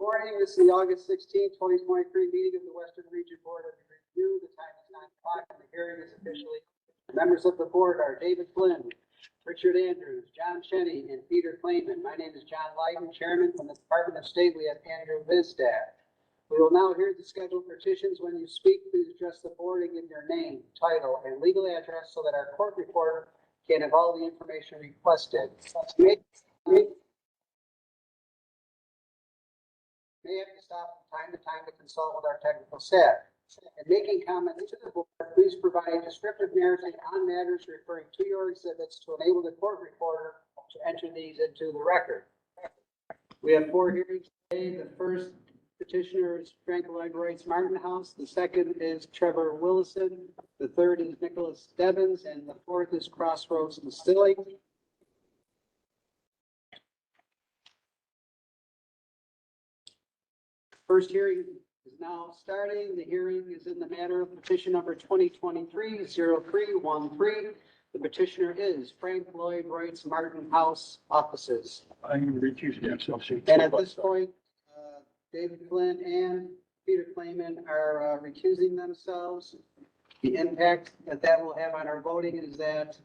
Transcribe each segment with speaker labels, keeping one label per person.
Speaker 1: Morning, this is the August 16th, 2023 meeting of the Western Region Board of Review. The time is 9 o'clock and the hearing is officially. Members of the board are David Flynn, Richard Andrews, John Shenny, and Peter Clayman. My name is John Leiden, Chairman from the Department of State. We have Andrew Vizdak. We will now hear the scheduled petitions. When you speak, please address the board and give your name, title, and legal address so that our court reporter can have all the information requested. May have to stop from time to time to consult with our technical staff. In making comments to the board, please provide descriptive narrative on matters referring to your exhibits to enable the court reporter to enter these into the record. We have 4 hearings today. The first petitioner is Frank Lloyd Wright's Martin House. The second is Trevor Willison. The third is Nicholas Devens, and the fourth is Crossroads Distilling. First hearing is now starting. The hearing is in the matter of petition number 2023-0313. The petitioner is Frank Lloyd Wright's Martin House offices.
Speaker 2: I'm recusing myself.
Speaker 1: And at this point, David Flynn and Peter Clayman are recusing themselves. The impact that will have on our voting is that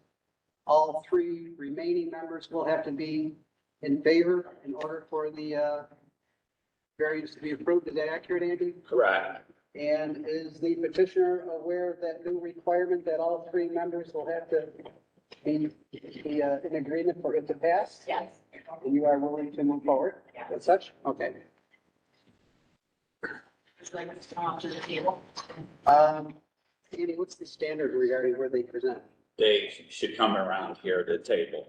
Speaker 1: all 3 remaining members will have to be in favor in order for the variance to be approved. Is that accurate, Andy?
Speaker 3: Correct.
Speaker 1: And is the petitioner aware of that new requirement that all 3 members will have to be in agreement for it to pass?
Speaker 4: Yes.
Speaker 1: And you are willing to move forward with such? Okay.
Speaker 4: Would you like us to come up to the table?
Speaker 1: Andy, what's the standard regarding where they present?
Speaker 3: They should come around here to the table.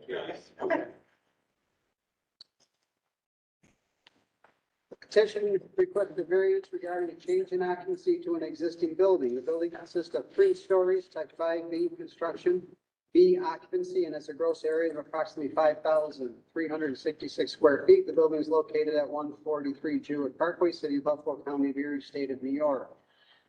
Speaker 1: Okay. Petition requested a variance regarding a change in occupancy to an existing building. The building consists of 3 stories, type 5B construction, B occupancy, and has a gross area of approximately 5,366 square feet. The building is located at 143 Jewett Parkway, City of Buffalo, County of Erie, State of New York.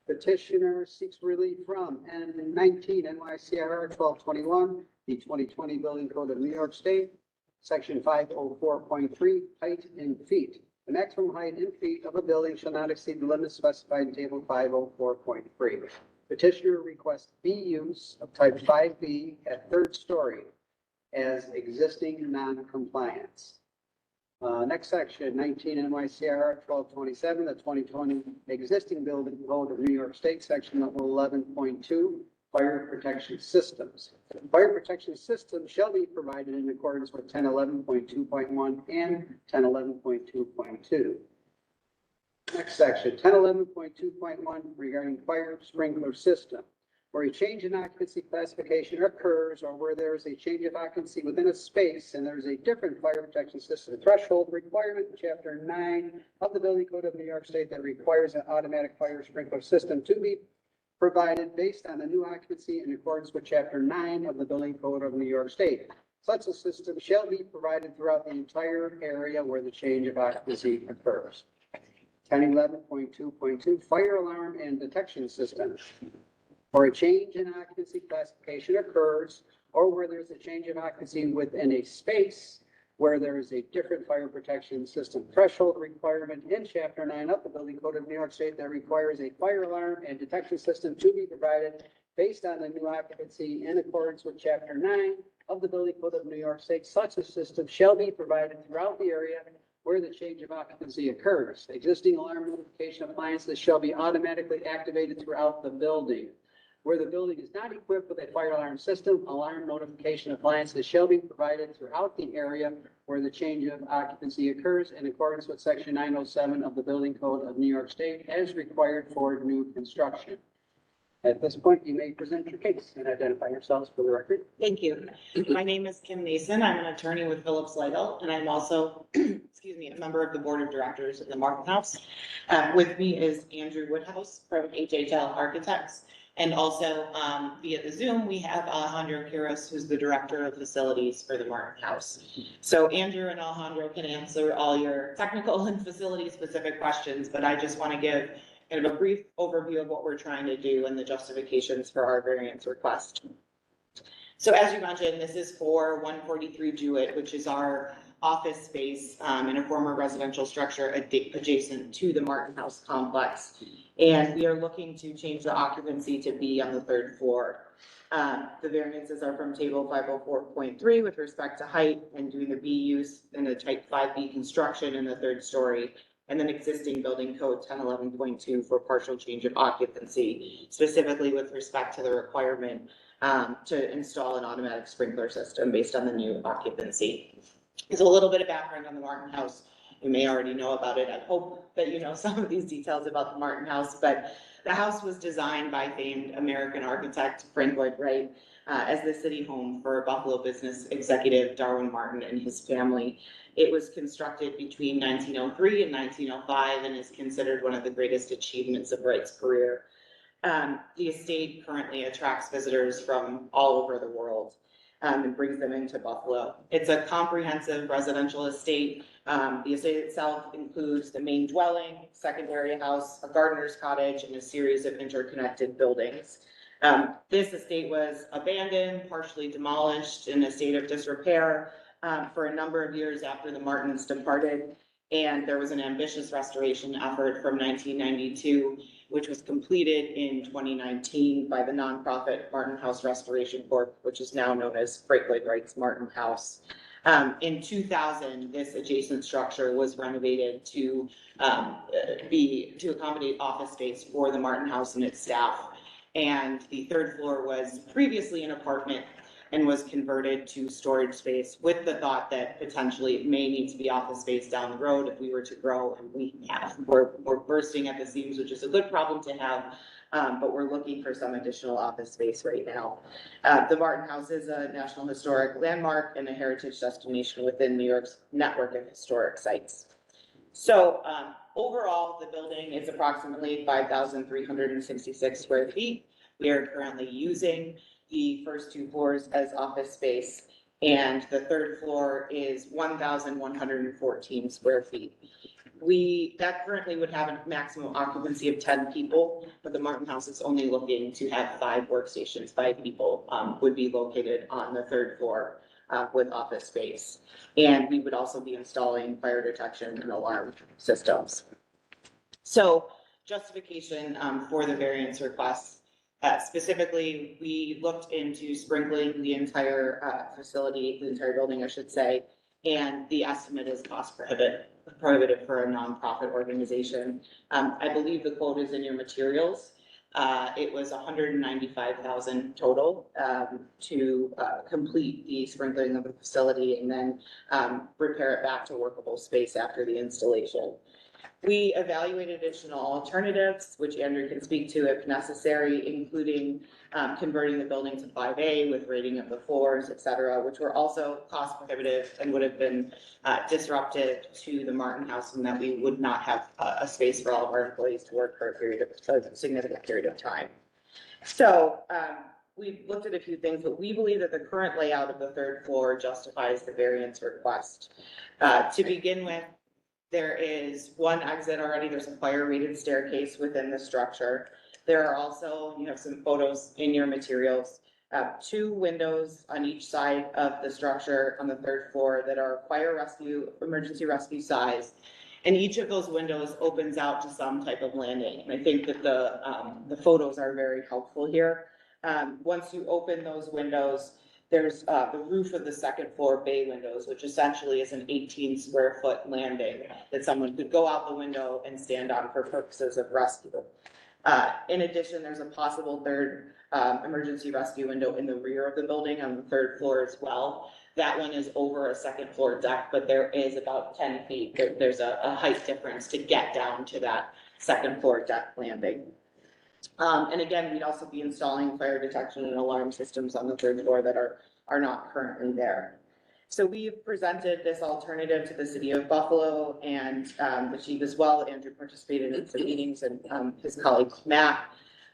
Speaker 1: Petitioner seeks relief from N19 NYCRR 1221, the 2020 Building Code of New York State, Section 504.3, height in feet. The maximum height in feet of a building shall not exceed the limits specified in Table 504.3. Petitioner requests B use of type 5B at 3rd story as existing non-compliance. Next section, 19 NYCRR 1227, the 2020 existing building code of New York State, section 11.2, fire protection systems. Fire protection systems shall be provided in accordance with 1011.2.1 and 1011.2.2. Next section, 1011.2.1 regarding fire sprinkler system. Where a change in occupancy classification occurs or where there is a change of occupancy within a space and there is a different fire protection system threshold requirement in Chapter 9 of the Building Code of New York State that requires an automatic fire sprinkler system to be provided based on the new occupancy in accordance with Chapter 9 of the Building Code of New York State. Such a system shall be provided throughout the entire area where the change of occupancy occurs. 1011.2.2 fire alarm and detection systems. Or a change in occupancy classification occurs, or where there's a change of occupancy within a space where there is a different fire protection system threshold requirement in Chapter 9 of the Building Code of New York State that requires a fire alarm and detection system to be provided based on the new occupancy in accordance with Chapter 9 of the Building Code of New York State. Such a system shall be provided throughout the area where the change of occupancy occurs. Existing alarm notification appliances shall be automatically activated throughout the building. Where the building is not equipped with a fire alarm system, alarm notification appliances shall be provided throughout the area where the change of occupancy occurs in accordance with Section 907 of the Building Code of New York State as required for new construction. At this point, you may present your case and identify yourselves for the record.
Speaker 4: Thank you. My name is Kim Mason. I'm an attorney with Phillips Lytle, and I'm also, excuse me, a member of the board of directors of the Martin House. With me is Andrew Woodhouse from HHL Architects. And also via the Zoom, we have Alejandro Quiros, who's the director of facilities for the Martin House. So Andrew and Alejandro can answer all your technical and facility specific questions, but I just want to give kind of a brief overview of what we're trying to do and the justifications for our variance request. So as you mentioned, this is for 143 Jewett, which is our office space in a former residential structure adjacent to the Martin House complex. And we are looking to change the occupancy to be on the third floor. The variances are from table 504.3 with respect to height and doing the B use in a type 5B construction in the third story. And then existing building code 1011.2 for partial change of occupancy, specifically with respect to the requirement to install an automatic sprinkler system based on the new occupancy. There's a little bit of background on the Martin House. You may already know about it. I hope that you know some of these details about the Martin House, but the house was designed by famed American architect Frank Lloyd Wright as the city home for Buffalo business executive Darwin Martin and his family. It was constructed between 1903 and 1905 and is considered one of the greatest achievements of Wright's career. The estate currently attracts visitors from all over the world and brings them into Buffalo. It's a comprehensive residential estate. The estate itself includes the main dwelling, secondary house, a gardener's cottage, and a series of interconnected buildings. This estate was abandoned, partially demolished, in a state of disrepair for a number of years after the Martins departed. And there was an ambitious restoration effort from 1992, which was completed in 2019 by the nonprofit Martin House Restoration Corp., which is now known as Frank Lloyd Wright's Martin House. In 2000, this adjacent structure was renovated to accommodate office space for the Martin House and its staff. And the third floor was previously an apartment and was converted to storage space with the thought that potentially it may need to be office space down the road if we were to grow, and we're bursting at the seams, which is a good problem to have, but we're looking for some additional office space right now. The Martin House is a National Historic Landmark and a heritage destination within New York's network of historic sites. So overall, the building is approximately 5,366 square feet. We are currently using the first two floors as office space, and the third floor is 1,114 square feet. That currently would have a maximum occupancy of 10 people, but the Martin House is only looking to have 5 workstations. 5 people would be located on the third floor with office space. And we would also be installing fire detection and alarm systems. So justification for the variance requests. Specifically, we looked into sprinkling the entire facility, the entire building, I should say, and the estimate is cost prohibitive for a nonprofit organization. I believe the quote is in your materials. It was $195,000 total to complete the sprinkling of the facility and then repair it back to workable space after the installation. We evaluated additional alternatives, which Andrew can speak to if necessary, including converting the building to 5A with rating of the floors, et cetera, which were also cost prohibitive and would have been disruptive to the Martin House, and that we would not have a space for all of our employees to work for a significant period of time. So we've looked at a few things, but we believe that the current layout of the third floor justifies the variance request. To begin with, there is one exit already. There's a fire rated staircase within the structure. There are also, you have some photos in your materials, 2 windows on each side of the structure on the third floor that are fire rescue, emergency rescue size. And each of those windows opens out to some type of landing. And I think that the photos are very helpful here. Once you open those windows, there's the roof of the second floor bay windows, which essentially is an 18 square foot landing that someone could go out the window and stand on for purposes of rescue. In addition, there's a possible third emergency rescue window in the rear of the building on the third floor as well. That one is over a second floor deck, but there is about 10 feet. There's a height difference to get down to that second floor deck landing. And again, we'd also be installing fire detection and alarm systems on the third floor that are not currently there. So we've presented this alternative to the city of Buffalo and the chief as well. Andrew participated in some meetings and his colleague Matt.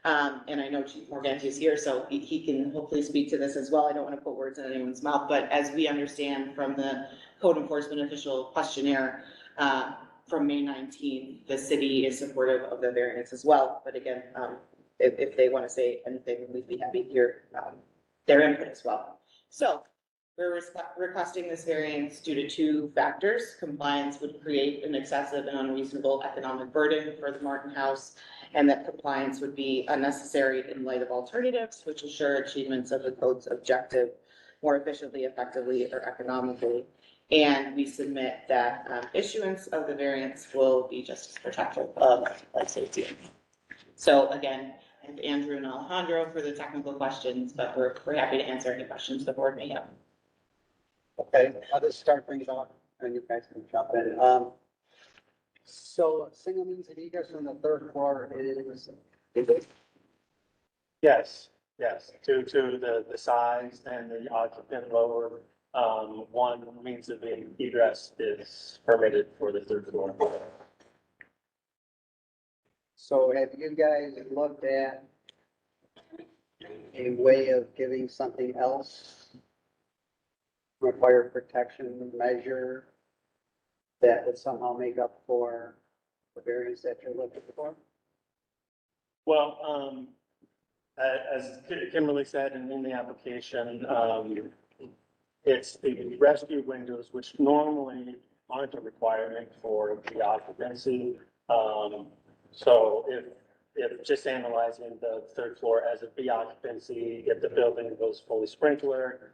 Speaker 4: And I know Chief Morganti is here, so he can hopefully speak to this as well. I don't want to put words in anyone's mouth, but as we understand from the code enforcement official questionnaire from May 19th, the city is supportive of the variance as well. But again, if they want to say anything, we'd be happy to hear their input as well. So we're requesting this variance due to two factors. Compliance would create an excessive and unreasonable economic burden for the Martin House, and that compliance would be unnecessary in light of alternatives which assure achievements of the code's objective more efficiently, effectively, or economically. And we submit that issuance of the variance will be just as protective of life safety. So again, and Andrew and Alejandro for the technical questions, but we're happy to answer any questions the board may have.
Speaker 1: Okay, I'll just start things off and you guys can jump in. So single means of egress from the third floor is,
Speaker 2: Yes, due to the size and the occupant lower, one means of egress is permitted for the third floor.
Speaker 1: so have you guys looked at a way of giving something else require protection measure that would somehow make up for the variance that you're looking for?
Speaker 2: Well, as Kimberly said in the application, it's the rescue windows, which normally aren't a requirement for the occupancy. So if just analyzing the third floor as a B occupancy, if the building goes fully sprinkler,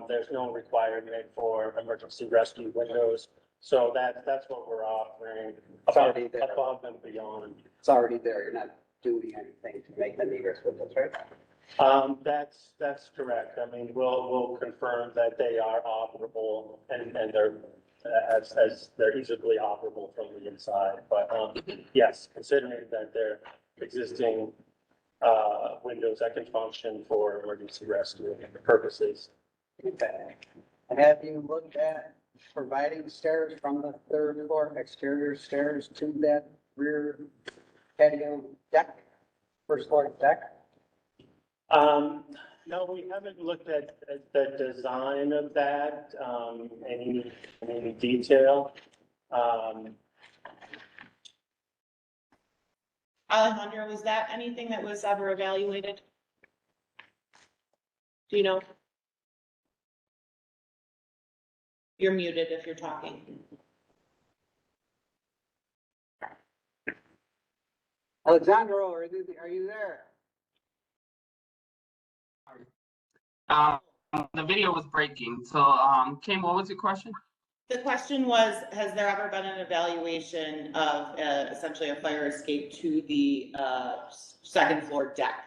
Speaker 2: there's no requirement for emergency rescue windows. So that's what we're offering
Speaker 1: It's already there.
Speaker 2: above and beyond.
Speaker 1: It's already there, you're not doing anything to make them egress windows, right?
Speaker 2: That's correct. I mean, we'll confirm that they are operable and they're as they're easily operable from the inside. But, yes, considering that they're existing, windows that can function for emergency rescue purposes.
Speaker 1: Okay. And have you looked at providing stairs from the third floor, exterior stairs to that rear patio deck, first floor deck?
Speaker 2: No, we haven't looked at the design of that, any detail.
Speaker 4: Alejandro, was that anything that was ever evaluated? Do you know? You're muted if you're talking.
Speaker 1: Alexandro, are you there?
Speaker 5: The video was breaking. So, Kim, what was your question?
Speaker 4: The question was, has there ever been an evaluation of essentially a fire escape to the second floor deck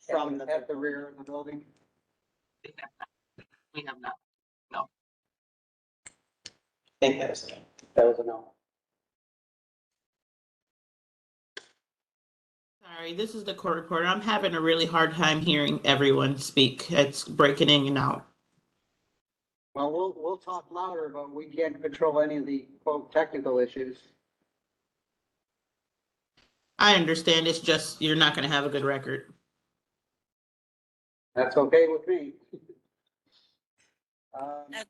Speaker 4: from the?
Speaker 1: At the rear of the building?
Speaker 5: We have not.
Speaker 4: I think that was.
Speaker 1: That was a no.
Speaker 6: Sorry, this is the court reporter. I'm having a really hard time hearing everyone speak. It's breaking in and out.
Speaker 1: Well, we'll talk louder, but we can't control any of the quote technical issues.
Speaker 6: I understand. It's just you're not going to have a good record.
Speaker 1: That's okay with me.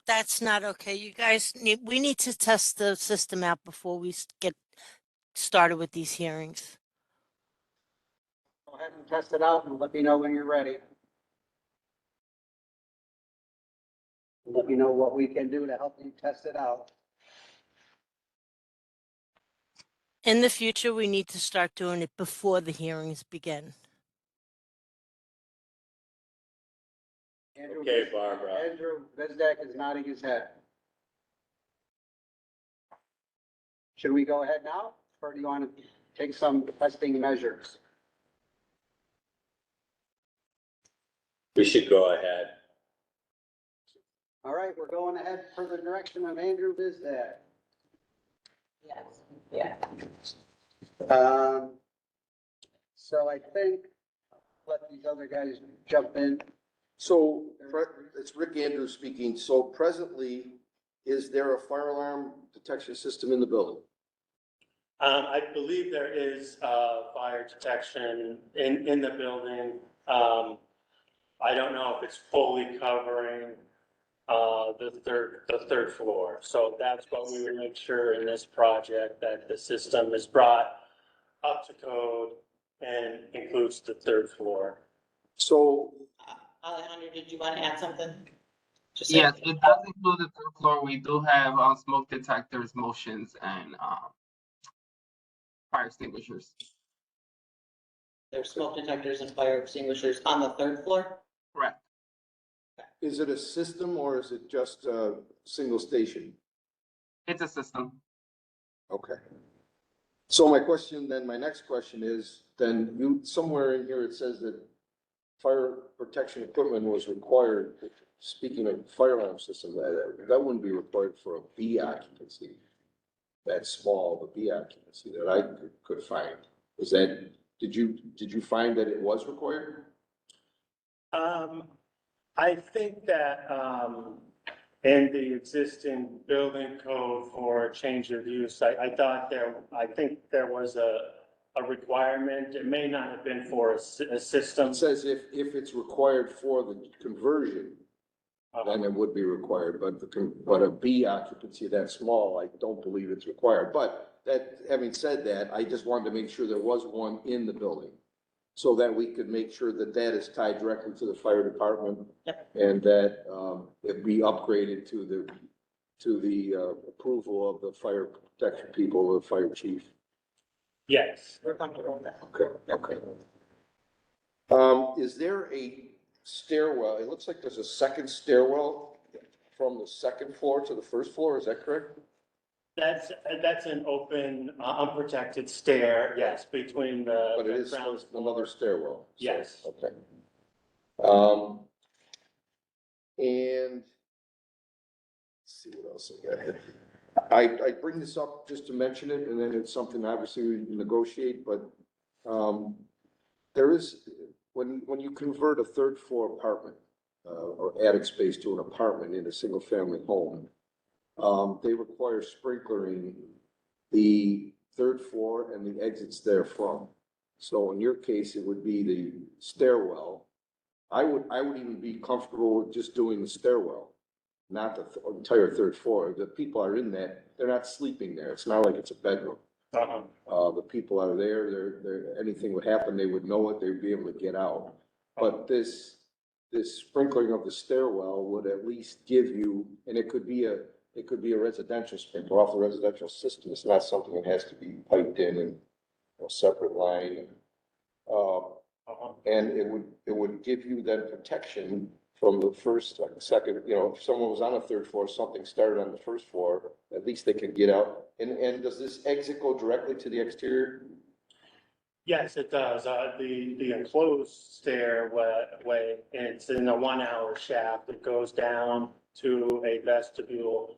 Speaker 7: That's not okay. You guys we need to test the system out before we get started with these hearings.
Speaker 1: Go ahead and test it out and let me know when you're ready. Let me know what we can do to help you test it out.
Speaker 7: In the future, we need to start doing it before the hearings begin.
Speaker 1: Andrew,
Speaker 3: Okay, Barbara.
Speaker 1: Andrew Bezdak is nodding his head. Should we go ahead now, or do you want to take some testing measures?
Speaker 3: We should go ahead.
Speaker 1: All right, we're going ahead per the direction of Andrew Bezdak.
Speaker 4: Yes, yeah.
Speaker 1: So I think, let these other guys jump in.
Speaker 8: So, it's Rick Andrews speaking. So presently, is there a fire alarm detection system in the building?
Speaker 2: I believe there is, fire detection in the building. I don't know if it's fully covering, the third floor. So that's what we would make sure in this project, that the system is brought up to code and includes the third floor.
Speaker 8: So,
Speaker 4: Alejandro, did you want to add something? Just saying.
Speaker 5: Yes, it does include the third floor. We do have smoke detectors, motions, and fire extinguishers.
Speaker 4: There's smoke detectors and fire extinguishers on the third floor?
Speaker 5: Correct.
Speaker 8: Is it a system or is it just a single station?
Speaker 5: It's a system.
Speaker 8: Okay. So my next question is, then you, somewhere in here, it says that fire protection equipment was required. Speaking of fire alarm system, that wouldn't be required for a B occupancy. That small, the B occupancy that I could find. Is that, did you find that it was required?
Speaker 2: I think that, in the existing building code for change of use, I think there was a requirement. It may not have been for a system.
Speaker 8: It says if it's required for the conversion, then it would be required, but a B occupancy that small, I don't believe it's required. But that, having said that, I just wanted to make sure there was one in the building, so that we could make sure that that is tied directly to the fire department.
Speaker 4: Yep.
Speaker 8: And that, it be upgraded to the approval of the fire protection people, the fire chief.
Speaker 2: Yes.
Speaker 4: We're comfortable with that.
Speaker 8: Okay. Is there a stairwell? It looks like there's a second stairwell from the second floor to the first floor, is that correct?
Speaker 2: That's an open, unprotected stair, yes, between the.
Speaker 8: But it is
Speaker 2: ground floor.
Speaker 8: another stairwell. So,
Speaker 2: Yes.
Speaker 8: Okay. And let's see what else I got here. I bring this up just to mention it, and then it's something obviously we negotiate, but, there is, when you convert a third floor apartment, or attic space to an apartment in a single family home, they require sprinklering the third floor and the exits therefrom. So in your case, it would be the stairwell. I would even be comfortable with just doing the stairwell, not the entire third floor. The people are in that, they're not sleeping there. It's not like it's a bedroom. The people are there, anything would happen, they would know it, they'd be able to get out. But this sprinkling of the stairwell would at least give you, and it could be a residential sprinkler off the residential system. It's not something that has to be piped in a separate line. And it would give you that protection from the first, like, second, if someone was on the third floor, something started on the first floor, at least they could get out. And does this exit go directly to the exterior?
Speaker 2: Yes, it does. The enclosed stairway, it's in a 1 hour shaft. It goes down to a vestibule,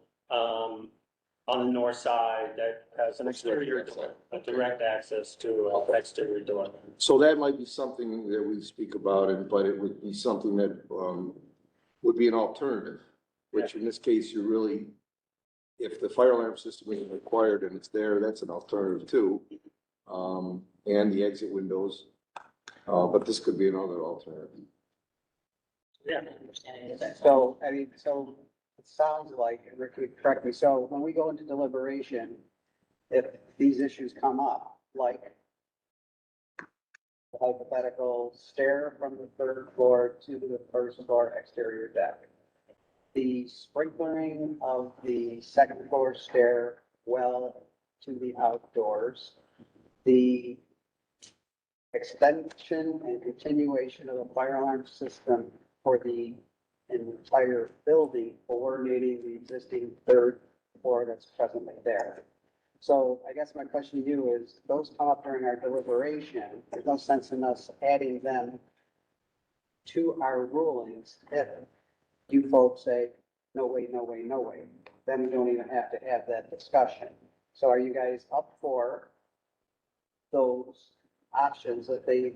Speaker 2: on the north side that has an exterior door, a direct access to an exterior door.
Speaker 8: So that might be something that we speak about, but it would be something that, would be an alternative, which in this case, you really, if the fire alarm system isn't required and it's there, that's an alternative too. And the exit windows, but this could be another alternative.
Speaker 2: Yeah.
Speaker 4: Understanding is that.
Speaker 1: So, it sounds like, Rick, correct me, so when we go into deliberation, if these issues come up, like the hypothetical stair from the third floor to the first floor exterior deck, the sprinkling of the second floor stair well to the outdoors, the extension and continuation of the fire alarm system for the entire building, coordinating the existing third floor that's presently there. So I guess my question to you is, those come up during our deliberation. There's no sense in us adding them to our rulings if you folks say, no way, no way, no way. Then we don't even have to have that discussion. So are you guys up for those options that they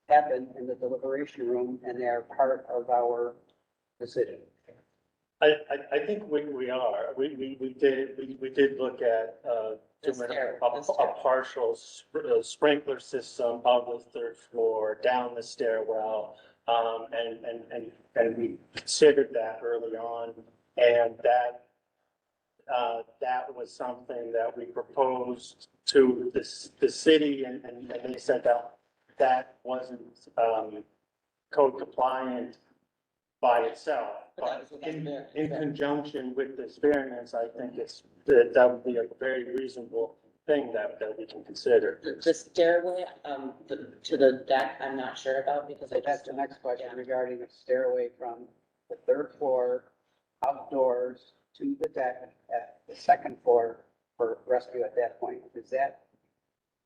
Speaker 1: happen in the deliberation room and they are part of our decision?
Speaker 2: I think we are. We did look at, doing a partial sprinkler system of the third floor down the stairwell. And we considered that early on, and that was something that we proposed to the city, and they said that wasn't, code compliant. by itself.
Speaker 4: But that was
Speaker 2: But
Speaker 4: without the-
Speaker 2: in conjunction with this variance, I think that would be a very reasonable thing that we can consider.
Speaker 4: The stairway, to the deck, I'm not sure about because I
Speaker 1: That's
Speaker 4: just.
Speaker 1: the next question
Speaker 4: Yeah.
Speaker 1: regarding the stairway from the third floor outdoors to the deck at the second floor for rescue at that point. Is that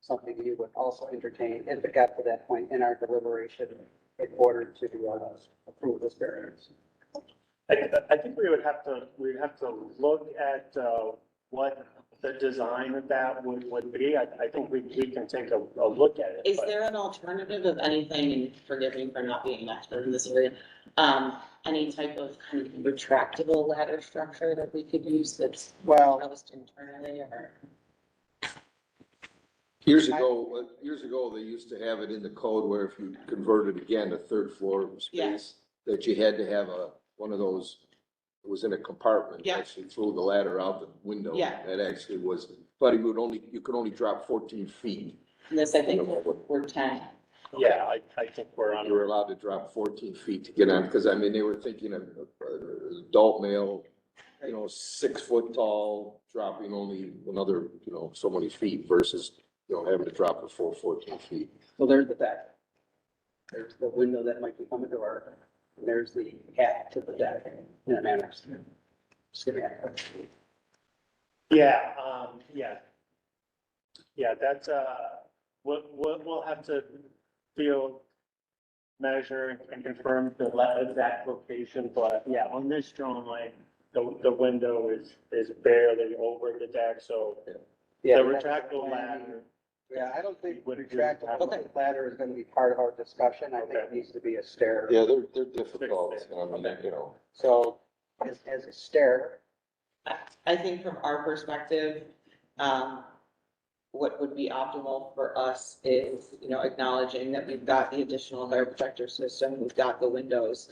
Speaker 1: something you would also entertain if it got to that point in our deliberation in order to approve this variance?
Speaker 2: I think we'd have to look at, what the design of that would be. I think we can take a look at it.
Speaker 4: Is
Speaker 2: but-
Speaker 4: there an alternative of anything, and forgive me for not being an expert in this area, any type of kind of retractable ladder structure that we could use that's
Speaker 1: Well,
Speaker 4: housed internally or?
Speaker 8: Years ago, they used to have it in the code where if you converted again to third floor
Speaker 4: Yeah.
Speaker 8: space, that you had to have one of those, it was in a compartment.
Speaker 4: Yeah.
Speaker 8: Actually threw the ladder out the window.
Speaker 4: Yeah.
Speaker 8: That actually was, but you could only drop 14 feet.
Speaker 4: And this, I think, we're 10.
Speaker 2: Yeah, I think we're on.
Speaker 8: You were allowed to drop 14 feet to get on, because I mean, they were thinking of adult male, 6 foot tall, dropping only another, so many feet versus, having to drop the full 14 feet.
Speaker 1: so there's the deck. There's the window that might become a door. And there's the path to the deck in a manner. Schematic.
Speaker 2: Yeah, yeah, that's, we'll have to field measure and confirm the exact location, but yeah, on this drawing, the window is barely over the deck, so the
Speaker 1: Yeah,
Speaker 2: retractable ladder.
Speaker 1: Yeah, I don't think
Speaker 2: Would do
Speaker 1: retractable
Speaker 2: that.
Speaker 1: ladder is gonna be part of our discussion. I think it
Speaker 2: Okay.
Speaker 1: needs to be a stair.
Speaker 8: Yeah, they're difficult, I mean,
Speaker 1: So as a stair,
Speaker 4: I think from our perspective, what would be optimal for us is, acknowledging that we've got the additional fire protector system, we've got the windows.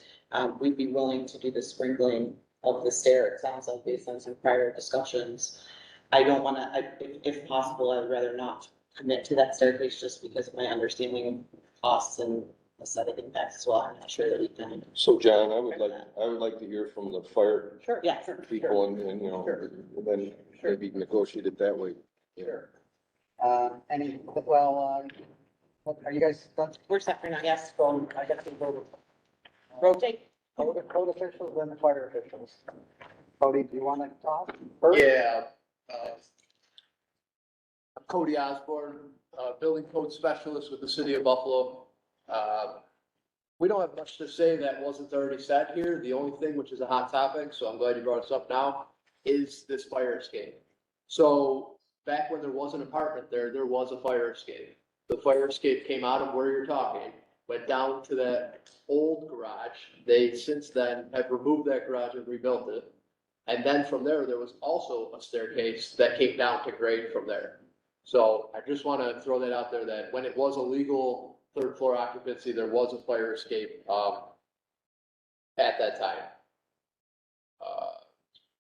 Speaker 4: We'd be willing to do the sprinkling of the stair, it sounds like based on some prior discussions. I don't wanna, if possible, I'd rather not commit to that staircase just because of my understanding of costs and aesthetic impacts as well. I'm not sure that we can.
Speaker 8: So John, I would like to hear from the fire
Speaker 1: sure.
Speaker 4: Yes.
Speaker 1: sure,
Speaker 8: people and,
Speaker 1: Sure.
Speaker 8: and then maybe negotiate it that way.
Speaker 1: Sure. Are you guys done?
Speaker 4: We're set for now, yes.
Speaker 1: So I got to go
Speaker 4: Rotate.
Speaker 1: to code officials and the fire officials. Cody, do you want to talk first?
Speaker 9: Yeah. I'm Cody Osborne, building code specialist with the city of Buffalo. We don't have much to say that wasn't already said here. The only thing, which is a hot topic, so I'm glad you brought this up now, is this fire escape. So back when there was an apartment there was a fire escape. The fire escape came out of where you're talking, went down to that old garage. They since then have removed that garage and rebuilt it. And then from there was also a staircase that came down to grade from there. So I just want to throw that out there that when it was a legal third floor occupancy, there was a fire escape, at that time.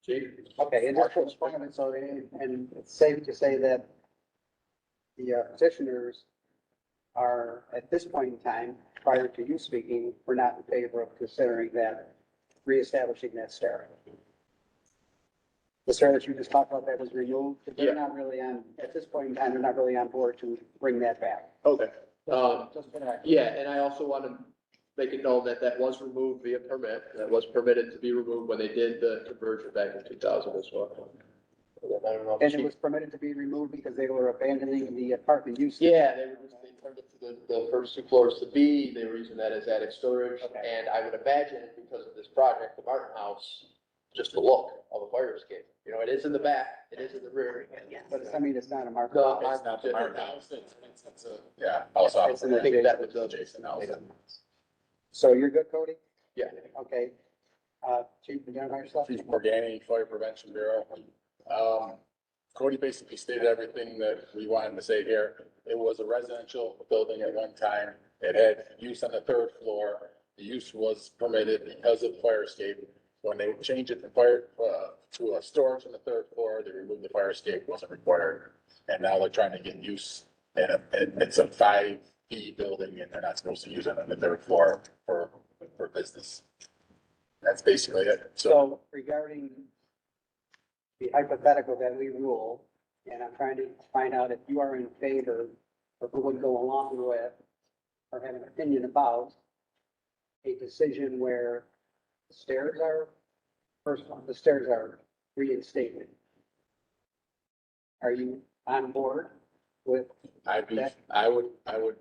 Speaker 9: Chief?
Speaker 1: Okay, and just to explain it, so, and it's safe to say that the petitioners are, at this point in time, prior to you speaking, were not in favor of considering that, reestablishing that stair. The stair that you just talked about that was removed, but they're
Speaker 9: Yeah.
Speaker 1: not really on, at this point in time, they're not really on board to bring that back.
Speaker 9: Okay.
Speaker 1: Just for that.
Speaker 9: Yeah, and I also want to make it known that that was removed via permit. That was permitted to be removed when they did the conversion back in 2000 as well. I don't know if
Speaker 1: And it
Speaker 9: Chief-
Speaker 1: was permitted to be removed because they were abandoning the apartment use.
Speaker 9: Yeah, they turned it to the first 2 floors to B, they were using that as attic storage,
Speaker 1: Okay.
Speaker 9: and I would imagine because of this project, the Martin House, just the look of a fire escape. It is in the back, it is in the rear.
Speaker 1: But I mean, it's not a market.
Speaker 9: No,
Speaker 10: It's not the Martin House, yeah,
Speaker 1: It's an
Speaker 9: I think that was
Speaker 10: Jason House.
Speaker 1: So you're good, Cody?
Speaker 9: Yeah.
Speaker 1: Okay. Chief, identify yourself?
Speaker 10: Chief Morgani, Fire Prevention Bureau. Cody basically stated everything that we wanted to say here. It was a residential building at one time. It had use on the third floor. The use was permitted because of fire escape. When they changed it to a storage on the third floor, they removed the fire escape, wasn't required. And now they're trying to get use, and it's a 5B building and they're not supposed to use it on the third floor for business. That's basically it. So
Speaker 1: So regarding the hypothetical that we rule, and I'm trying to find out if you are in favor or who would go along with or have an opinion about a decision where the stairs are, first one, the stairs are reinstated. Are you on board with
Speaker 10: I would,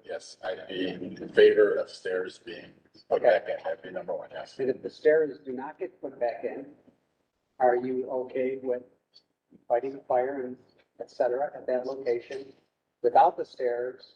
Speaker 10: yes, I'd be in favor of stairs being put back in. That'd be number one, yes.
Speaker 1: And if the stairs do not get put back in, are you okay with fighting a fire and et cetera at that location without the stairs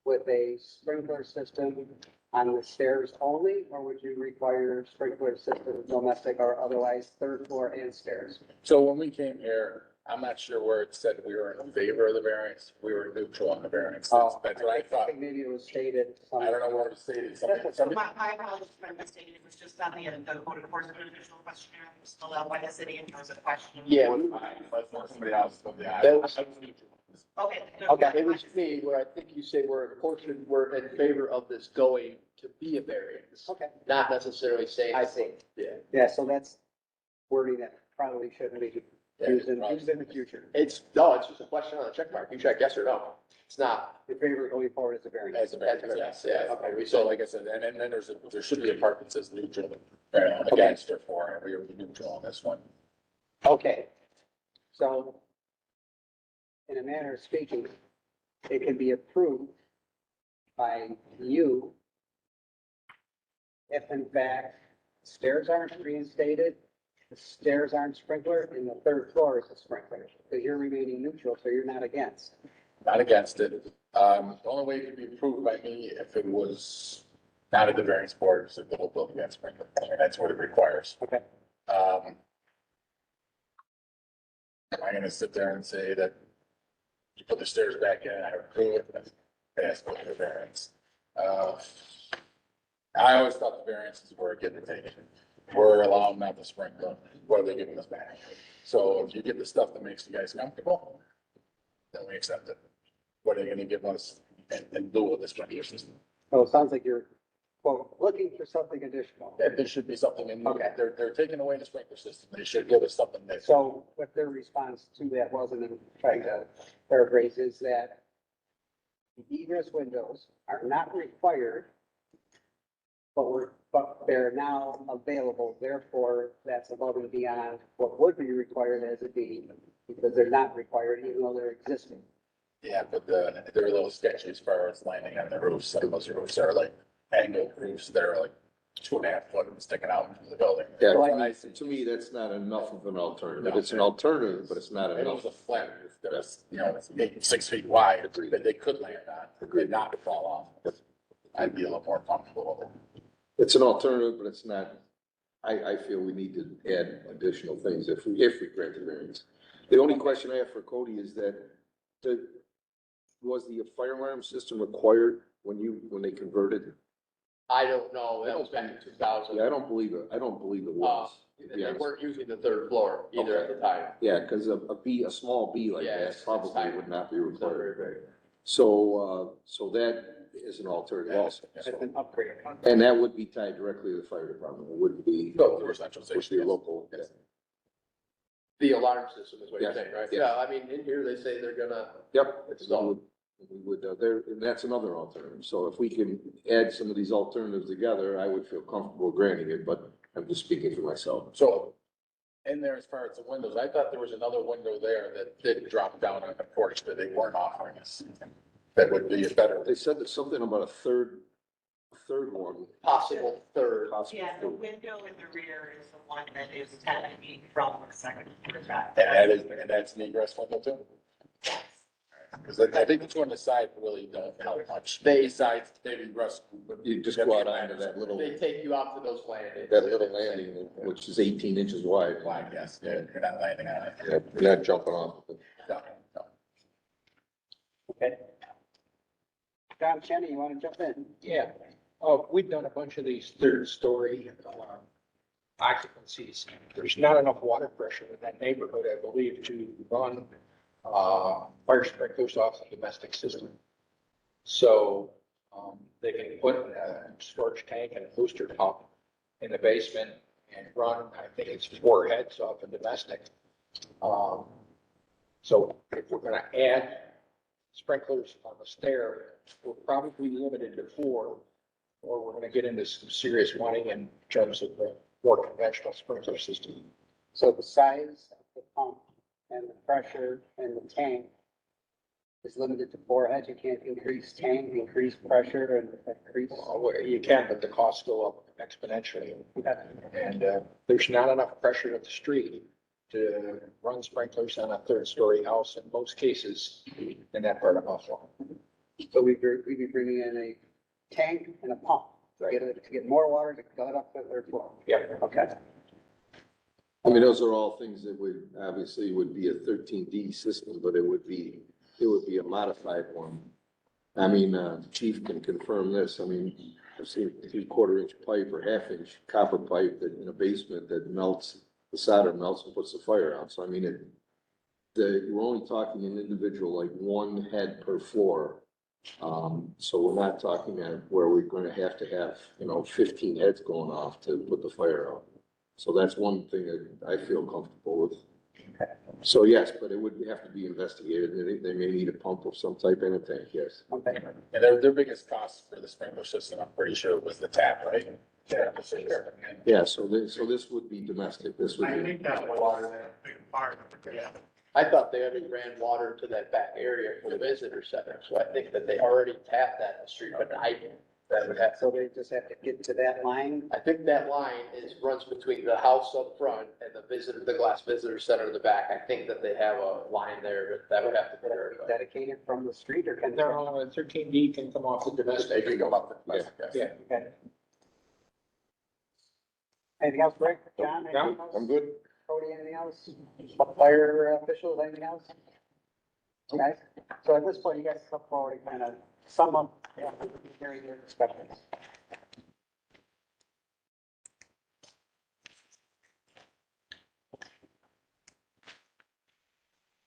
Speaker 1: with a sprinkler system on the stairs only, or would you require sprinkler system, domestic or otherwise, third floor and stairs?
Speaker 10: So when we came here, I'm not sure where it said we were in favor of the variance. We were neutral on the variance. That's what I thought.
Speaker 1: think maybe it was stated.
Speaker 10: I don't know where it stated. Somebody-
Speaker 4: My apologies for mistaking, it was just on the end of the code enforcement official questionnaire, that was filled out by the city, and there was a question.
Speaker 9: Yeah.
Speaker 10: Somebody else. Yeah,
Speaker 9: That was-
Speaker 4: Okay.
Speaker 1: Okay.
Speaker 9: It was me, where I think you say we're in favor of this going to be a variance,
Speaker 1: Okay,
Speaker 9: not necessarily saying.
Speaker 1: I see.
Speaker 9: Yeah.
Speaker 1: Yeah, so that's wording that probably shouldn't be used in the future.
Speaker 9: It's just a question on a check mark. You check yes or no. It's not.
Speaker 1: In favor of going forward as a variance.
Speaker 10: As a variance, yes, yeah.
Speaker 9: Okay.
Speaker 10: So like I said, and then there should be a part that says neutral, against or for, and we are neutral on this one.
Speaker 1: Okay, so in a manner of speaking, it can be approved by you if in fact stairs aren't reinstated, the stairs aren't sprinkler, and the third floor is a sprinkler. So you're remaining neutral, so you're not against.
Speaker 10: Not against it. The only way it could be approved by me if it was not at the variance board, is if the whole building got sprinkled. I mean, that's what it requires.
Speaker 1: Okay.
Speaker 10: Am I gonna sit there and say that you put the stairs back in, I approve it, it has to go to the variance? I always thought the variances were getting taken. We're allowing them to sprinkle, what are they giving us back? So if you get the stuff that makes you guys comfortable, then we accept it. What are they gonna give us in lieu of the sprinkler system?
Speaker 1: So it sounds like you're, quote, looking for something additional.
Speaker 10: That there should be something in,
Speaker 1: Okay.
Speaker 10: they're taking away the sprinkler system, they should give us something that.
Speaker 1: So what their response to that was, and I'm trying to paraphrase, is that the egress windows are not required, but they're now available, therefore that's above and beyond what would be required as a D, because they're not required even though they're existing.
Speaker 10: Yeah, but they're a little sketchy as far as landing on the roofs. Some of those roofs are like angled roofs that are like 2.5 foot sticking out into the building.
Speaker 8: Yeah,
Speaker 1: So
Speaker 8: to me, that's not enough of an alternative. It's an alternative, but it's not
Speaker 10: If it
Speaker 8: enough.
Speaker 10: was a flat roof that was, it's maybe 6 feet wide, that they could land on, and not fall off. I'd be a little more comfortable with it.
Speaker 8: It's an alternative, but it's not, I feel we need to add additional things if we grant the variance. The only question I have for Cody is that, was the fire alarm system required when they converted?
Speaker 9: I don't know. That was back in 2000.
Speaker 8: Yeah, I don't believe it was. to be
Speaker 9: They
Speaker 8: honest.
Speaker 9: weren't using the third floor either at the time.
Speaker 8: Yeah, because a small B like
Speaker 9: Yeah,
Speaker 8: that
Speaker 9: it's
Speaker 8: probably
Speaker 9: tiny.
Speaker 8: would not be required. So that is an alternative also.
Speaker 1: It's an upgrade.
Speaker 8: And that would be tied directly to the fire department. It wouldn't be,
Speaker 10: No, the residential
Speaker 8: would
Speaker 10: station.
Speaker 8: be local.
Speaker 10: Yes.
Speaker 9: The alarm system is what you're
Speaker 8: Yes,
Speaker 9: saying, right?
Speaker 8: yes.
Speaker 9: Yeah, I mean, in here, they say they're gonna,
Speaker 8: Yep.
Speaker 9: It's
Speaker 8: We would, there, and that's another alternative. So if we can add some of these alternatives together, I would feel comfortable granting it, but I'm just speaking for myself.
Speaker 10: So in there, as far as the windows, I thought there was another window there that did drop down on the porch that they weren't offering us. That would be better.
Speaker 8: They said there's something about a third one.
Speaker 9: possible third.
Speaker 8: possible
Speaker 4: Yeah, the
Speaker 8: third.
Speaker 4: window in the rear is the one that is 10 feet from the second floor track.
Speaker 10: And that's an egress window too? Because I think the two on the side really don't help much. Besides maybe Russ.
Speaker 8: You just go out onto that little,
Speaker 9: They take you out to those landings.
Speaker 8: that little landing, which is 18 inches wide.
Speaker 10: Wide, yes, yeah, you're not landing on it.
Speaker 8: You're not jumping off.
Speaker 10: No, no.
Speaker 1: Okay. John Cheney, you want to jump in?
Speaker 11: Yeah, we've done a bunch of these third story occupancies. There's not enough water pressure in that neighborhood, I believe, to run fire sprinklers off the domestic system. So they can put a storage tank and a booster pump in the basement and run, I think it's 4 heads off a domestic. So if we're gonna add sprinklers on the stair, we're probably limited to 4, or we're gonna get into some serious money in terms of the more conventional sprinkler system.
Speaker 1: So the size of the pump and the pressure and the tank is limited to 4 heads. You can't increase tank, increase pressure and increase.
Speaker 11: Well, you can, but the costs go up exponentially. And there's not enough pressure at the street to run sprinklers on a 3rd-story house in most cases in that part of Buffalo.
Speaker 1: So we'd be bringing in a tank and a pump to get more water to go up to the 3rd floor.
Speaker 11: Yeah.
Speaker 1: Okay.
Speaker 8: I mean, those are all things that would, obviously would be a 13D system, but it would be a modified one. I mean, Chief can confirm this. I mean, I've seen 3/4 inch pipe or 1/2 inch copper pipe that in a basement that melts, the solder melts and puts the fire out. So I mean, we're only talking an individual, like 1 head per floor. So we're not talking at where we're gonna have to have, 15 heads going off to put the fire out. So that's one thing that I feel comfortable with. So yes, but it would have to be investigated. They may need a pump of some type in a tank, yes.
Speaker 1: Okay.
Speaker 10: And their biggest cost for the sprinkler system, I'm pretty sure, was the tap, right? Yeah.
Speaker 8: Yeah, so this would be domestic. This would be.
Speaker 2: that was a big part of it, yeah.
Speaker 9: I thought they already ran water to that back area for the visitor center, so I think that they already tapped that in the street, but that would have.
Speaker 1: So they just have to get to that line.
Speaker 9: I think that line runs between the house up front and the glass visitor center in the back. I think that they have a line there that would have to be verified.
Speaker 1: Dedicated from the street or can?
Speaker 11: No, 13D can come off the
Speaker 10: They
Speaker 11: domestic.
Speaker 10: could go up the, yes.
Speaker 11: Yeah.
Speaker 1: Okay. Anything else, Rick? John?
Speaker 8: No,
Speaker 1: anything else?
Speaker 8: I'm good.
Speaker 1: Cody, anything else? Fire officials, anything else? Okay, so at this point, you guys come forward and kind of sum up, hearing your discussions.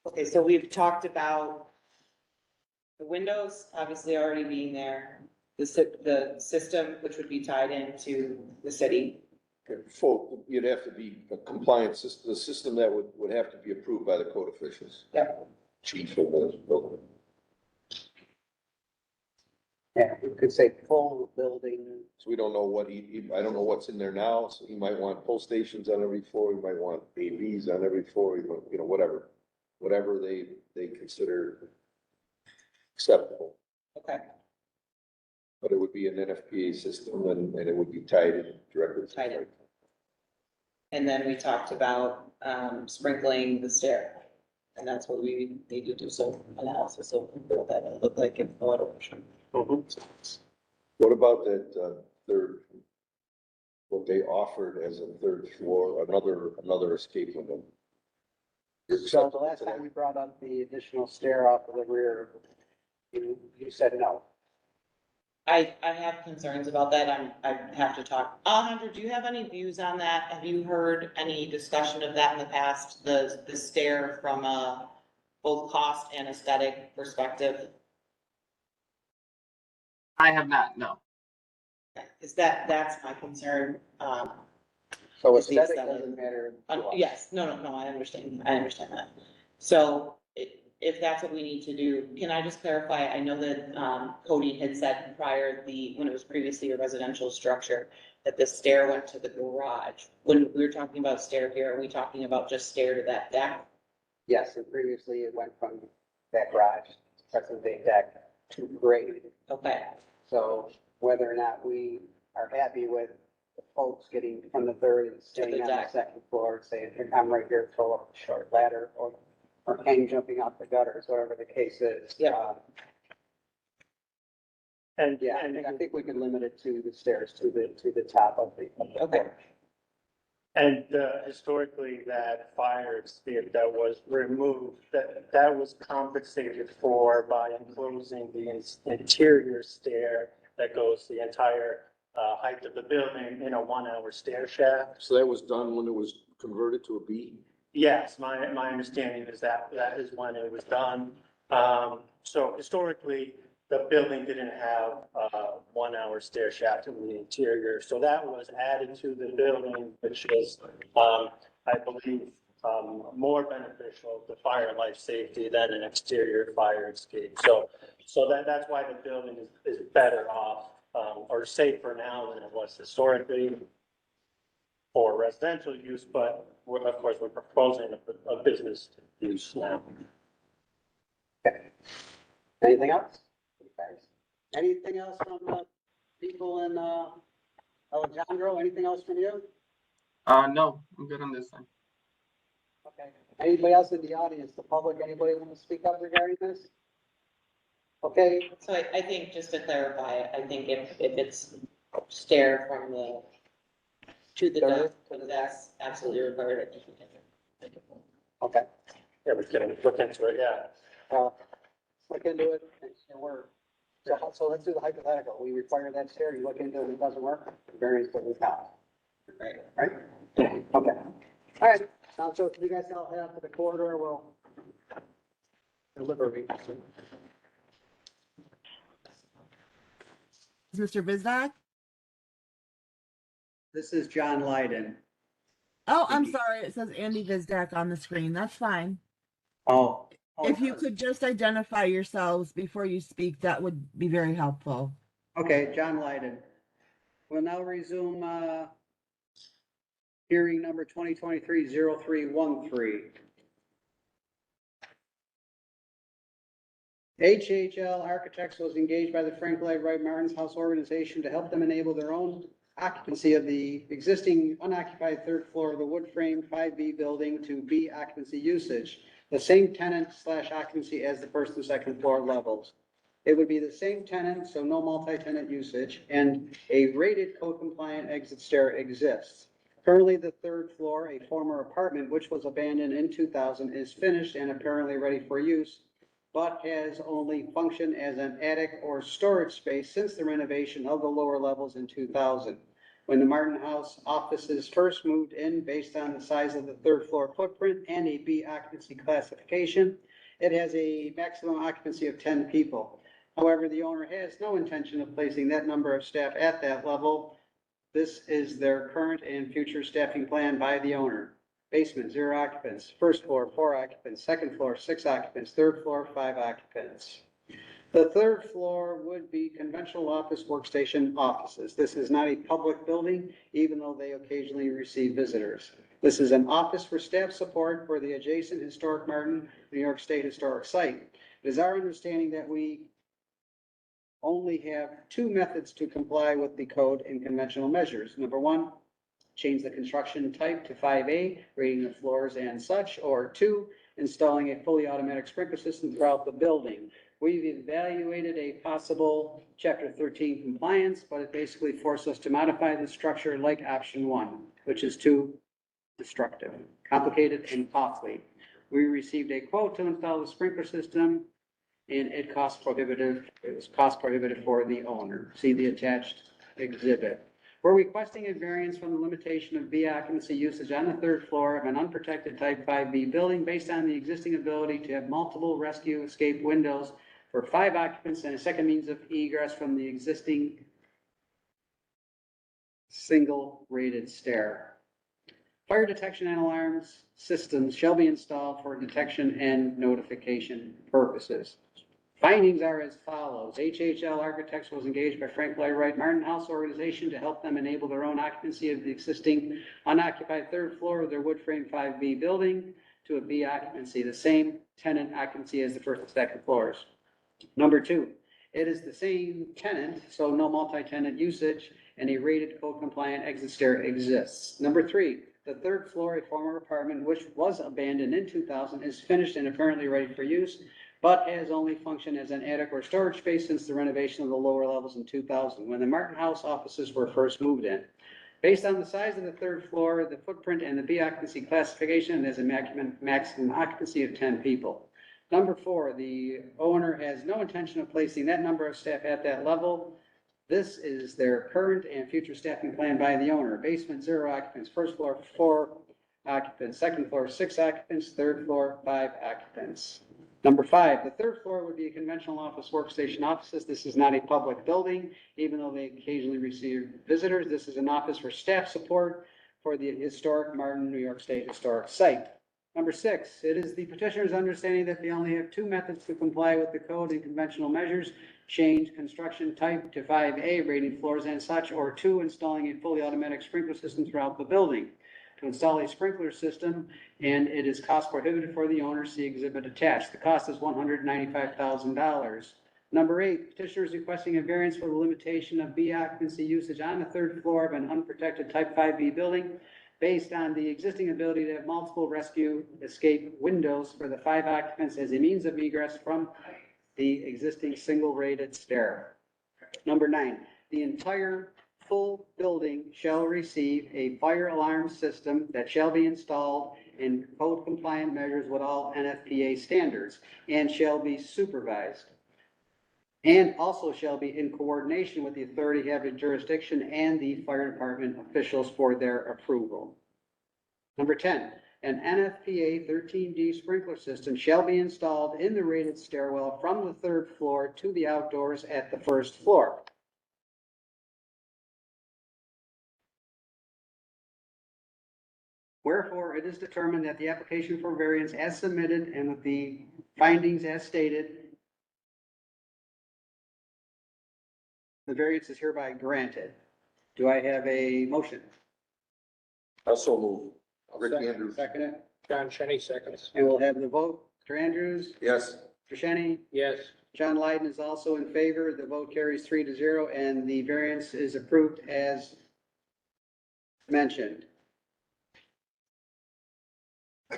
Speaker 4: Okay, so we've talked about the windows obviously already being there, the system, which would be tied into the city.
Speaker 8: Full, you'd have to be a compliant system, the system that would have to be approved by the code officials.
Speaker 4: Yep.
Speaker 8: Chief of the building.
Speaker 1: Yeah, you could say full building.
Speaker 8: So we don't know what I don't know what's in there now, so he might want pull stations on every floor, he might want AVs on every floor, whatever they consider acceptable.
Speaker 4: Okay.
Speaker 8: But it would be an NFPA system and it would be tied in directly. to the
Speaker 4: Tied in.
Speaker 8: site.
Speaker 4: And then we talked about sprinkling the stair. And that's what we need to do some analysis of what that would look like in the water version.
Speaker 8: What about that third, what they offered as a 3rd floor, another escape window?
Speaker 1: So the last time we brought up the additional stair off of the rear, you said no.
Speaker 4: I have concerns about that. I have to talk. Alejandro, do you have any views on that? Have you heard any discussion of that in the past? The stair from a both cost and aesthetic perspective?
Speaker 5: I have not, no.
Speaker 4: Is that's my concern.
Speaker 1: So
Speaker 4: It's the
Speaker 1: aesthetic
Speaker 4: aesthetic.
Speaker 1: doesn't matter. to us.
Speaker 4: Yes, no, I understand that. So if that's what we need to do, can I just clarify? I know that Cody had said prior, when it was previously a residential structure, that the stair went to the garage. When we were talking about stair here, are we talking about just stair to that deck?
Speaker 1: Yes, and previously it went from that garage, present day deck, to grade.
Speaker 4: Okay,
Speaker 1: So whether or not we are happy with the folks getting from the 3rd and staying on the
Speaker 4: deck.
Speaker 1: 2nd floor, saying, I'm right here, throw up a short ladder, or hang jumping off the gutters, whatever the case is.
Speaker 4: Yeah.
Speaker 2: And,
Speaker 1: Yeah,
Speaker 2: and
Speaker 1: I think we can limit it to the stairs, to the top of the.
Speaker 4: Okay.
Speaker 1: porch.
Speaker 2: And historically, that fire escape that was removed, that was compensated for by enclosing the interior stair that goes the entire height of the building in a 1-hour stair shaft.
Speaker 8: So that was done when it was converted to a B?
Speaker 2: Yes, my understanding is that is when it was done. So historically, the building didn't have a 1 hour stair shaft in the interior. So that was added to the building, which is, I believe, more beneficial to fire and life safety than an exterior fire escape. So that's why the building is better off, or safer now than it was historically for residential use, but of course, we're proposing a business use now.
Speaker 1: Anything else? Anything else from people in Alejandro? Anything else from you?
Speaker 5: No, I'm good on this side.
Speaker 1: Okay. Anybody else in the audience, the public, anybody want to speak up regarding this? Okay,
Speaker 4: So I think just to clarify, I think if it's stair from the, to the deck, that's absolutely required. I think we can-
Speaker 1: okay.
Speaker 2: Yeah, we can look into it, yeah.
Speaker 1: Look into it, it's your work. So let's do the hypothetical. We require that stair, you look into it, it doesn't work, variance what we found. Right? Okay. All right, sounds good. You guys all head out to the corridor, we'll deliberate.
Speaker 12: Mr. Bizdak?
Speaker 1: This is John Lyden.
Speaker 12: Oh, I'm sorry. It says Andy Bizdak on the screen. That's fine.
Speaker 1: Oh.
Speaker 12: If you could just identify yourselves before you speak, that would be very helpful.
Speaker 1: Okay, John Lyden. We'll now resume, hearing number 2023-0313. HHL Architects was engaged by the Frank Lloyd Wright Martin's House organization to help them enable their own occupancy of the existing unoccupied third floor of the wood frame 5B building to B occupancy usage, the same tenant / occupancy as the first and second floor levels. It would be the same tenant, so no multi-tenant usage, and a rated code compliant exit stair exists. Currently, the third floor, a former apartment which was abandoned in 2000, is finished and apparently ready for use, but has only functioned as an attic or storage space since the renovation of the lower levels in 2000. When the Martin House offices first moved in based on the size of the third floor footprint and a B occupancy classification, it has a maximum occupancy of 10 people. However, the owner has no intention of placing that number of staff at that level. This is their current and future staffing plan by the owner. Basement, 0 occupants. First floor, 4 occupants. Second floor, 6 occupants. Third floor, 5 occupants. The third floor would be conventional office workstation offices. This is not a public building, even though they occasionally receive visitors. This is an office for staff support for the adjacent historic Martin, New York State Historic Site. It is our understanding that we only have 2 methods to comply with the code in conventional measures. Number 1, change the construction type to 5A, rating the floors and such, or 2, installing a fully automatic sprinkler system throughout the building. We've evaluated a possible Chapter 13 compliance, but it basically forced us to modify the structure like option 1, which is too destructive, complicated, and costly. We received a quote to install the sprinkler system, and it was cost prohibitive for the owner. See the attached exhibit. We're requesting a variance from the limitation of B occupancy usage on the third floor of an unprotected type 5B building based on the existing ability to have multiple rescue escape windows for 5 occupants and a second means of egress from the existing single rated stair. Fire detection and alarms systems shall be installed for detection and notification purposes. Findings are as follows. HHL Architects was engaged by Frank Lloyd Wright Martin House organization to help them enable their own occupancy of the existing unoccupied third floor of their wood frame 5B building to a B occupancy, the same tenant occupancy as the first and second floors. Number 2, it is the same tenant, so no multi-tenant usage, and a rated code compliant exit stair exists. Number 3, the third floor, a former apartment which was abandoned in 2000, is finished and apparently ready for use, but has only functioned as an attic or storage space since the renovation of the lower levels in 2000, when the Martin House offices were first moved in. Based on the size of the third floor, the footprint, and the B occupancy classification, there's a maximum occupancy of 10 people. Number 4, the owner has no intention of placing that number of staff at that level. This is their current and future staffing plan by the owner. Basement, 0 occupants. First floor, 4 occupants. Second floor, 6 occupants. Third floor, 5 occupants. Number 5, the third floor would be a conventional office workstation offices. This is not a public building, even though they occasionally receive visitors. This is an office for staff support for the historic Martin, New York State Historic Site. Number 6, it is the petitioner's understanding that they only have 2 methods to comply with the code and conventional measures: change construction type to 5A, rated floors and such, or 2, installing a fully automatic sprinkler system throughout the building. To install a sprinkler system, and it is cost prohibitive for the owner, see exhibit attached. The cost is $195,000. Number 8, petitioner is requesting a variance for the limitation of B occupancy usage on the 3rd floor of an unprotected type 5B building based on the existing ability to have multiple rescue escape windows for the 5 occupants as a means of egress from the existing single rated stair. Number 9, the entire full building shall receive a fire alarm system that shall be installed in code compliant measures with all NFPA standards and shall be supervised. And also shall be in coordination with the authority having jurisdiction and the fire department officials for their approval. Number 10, an NFPA 13D sprinkler system shall be installed in the rated stairwell from the 3rd floor to the outdoors at the 1st floor. Wherefore, it is determined that the application for variance as submitted and with the findings as stated, the variance is hereby granted. Do I have a motion?
Speaker 8: Also move. Rick Andrews.
Speaker 1: Second it,
Speaker 11: John Shenny seconds.
Speaker 1: and we'll have the vote. Mr. Andrews,
Speaker 8: Yes.
Speaker 1: Mr. Shenny,
Speaker 11: Yes.
Speaker 1: John Lydon is also in favor. The vote carries 3-0, and the variance is approved as mentioned.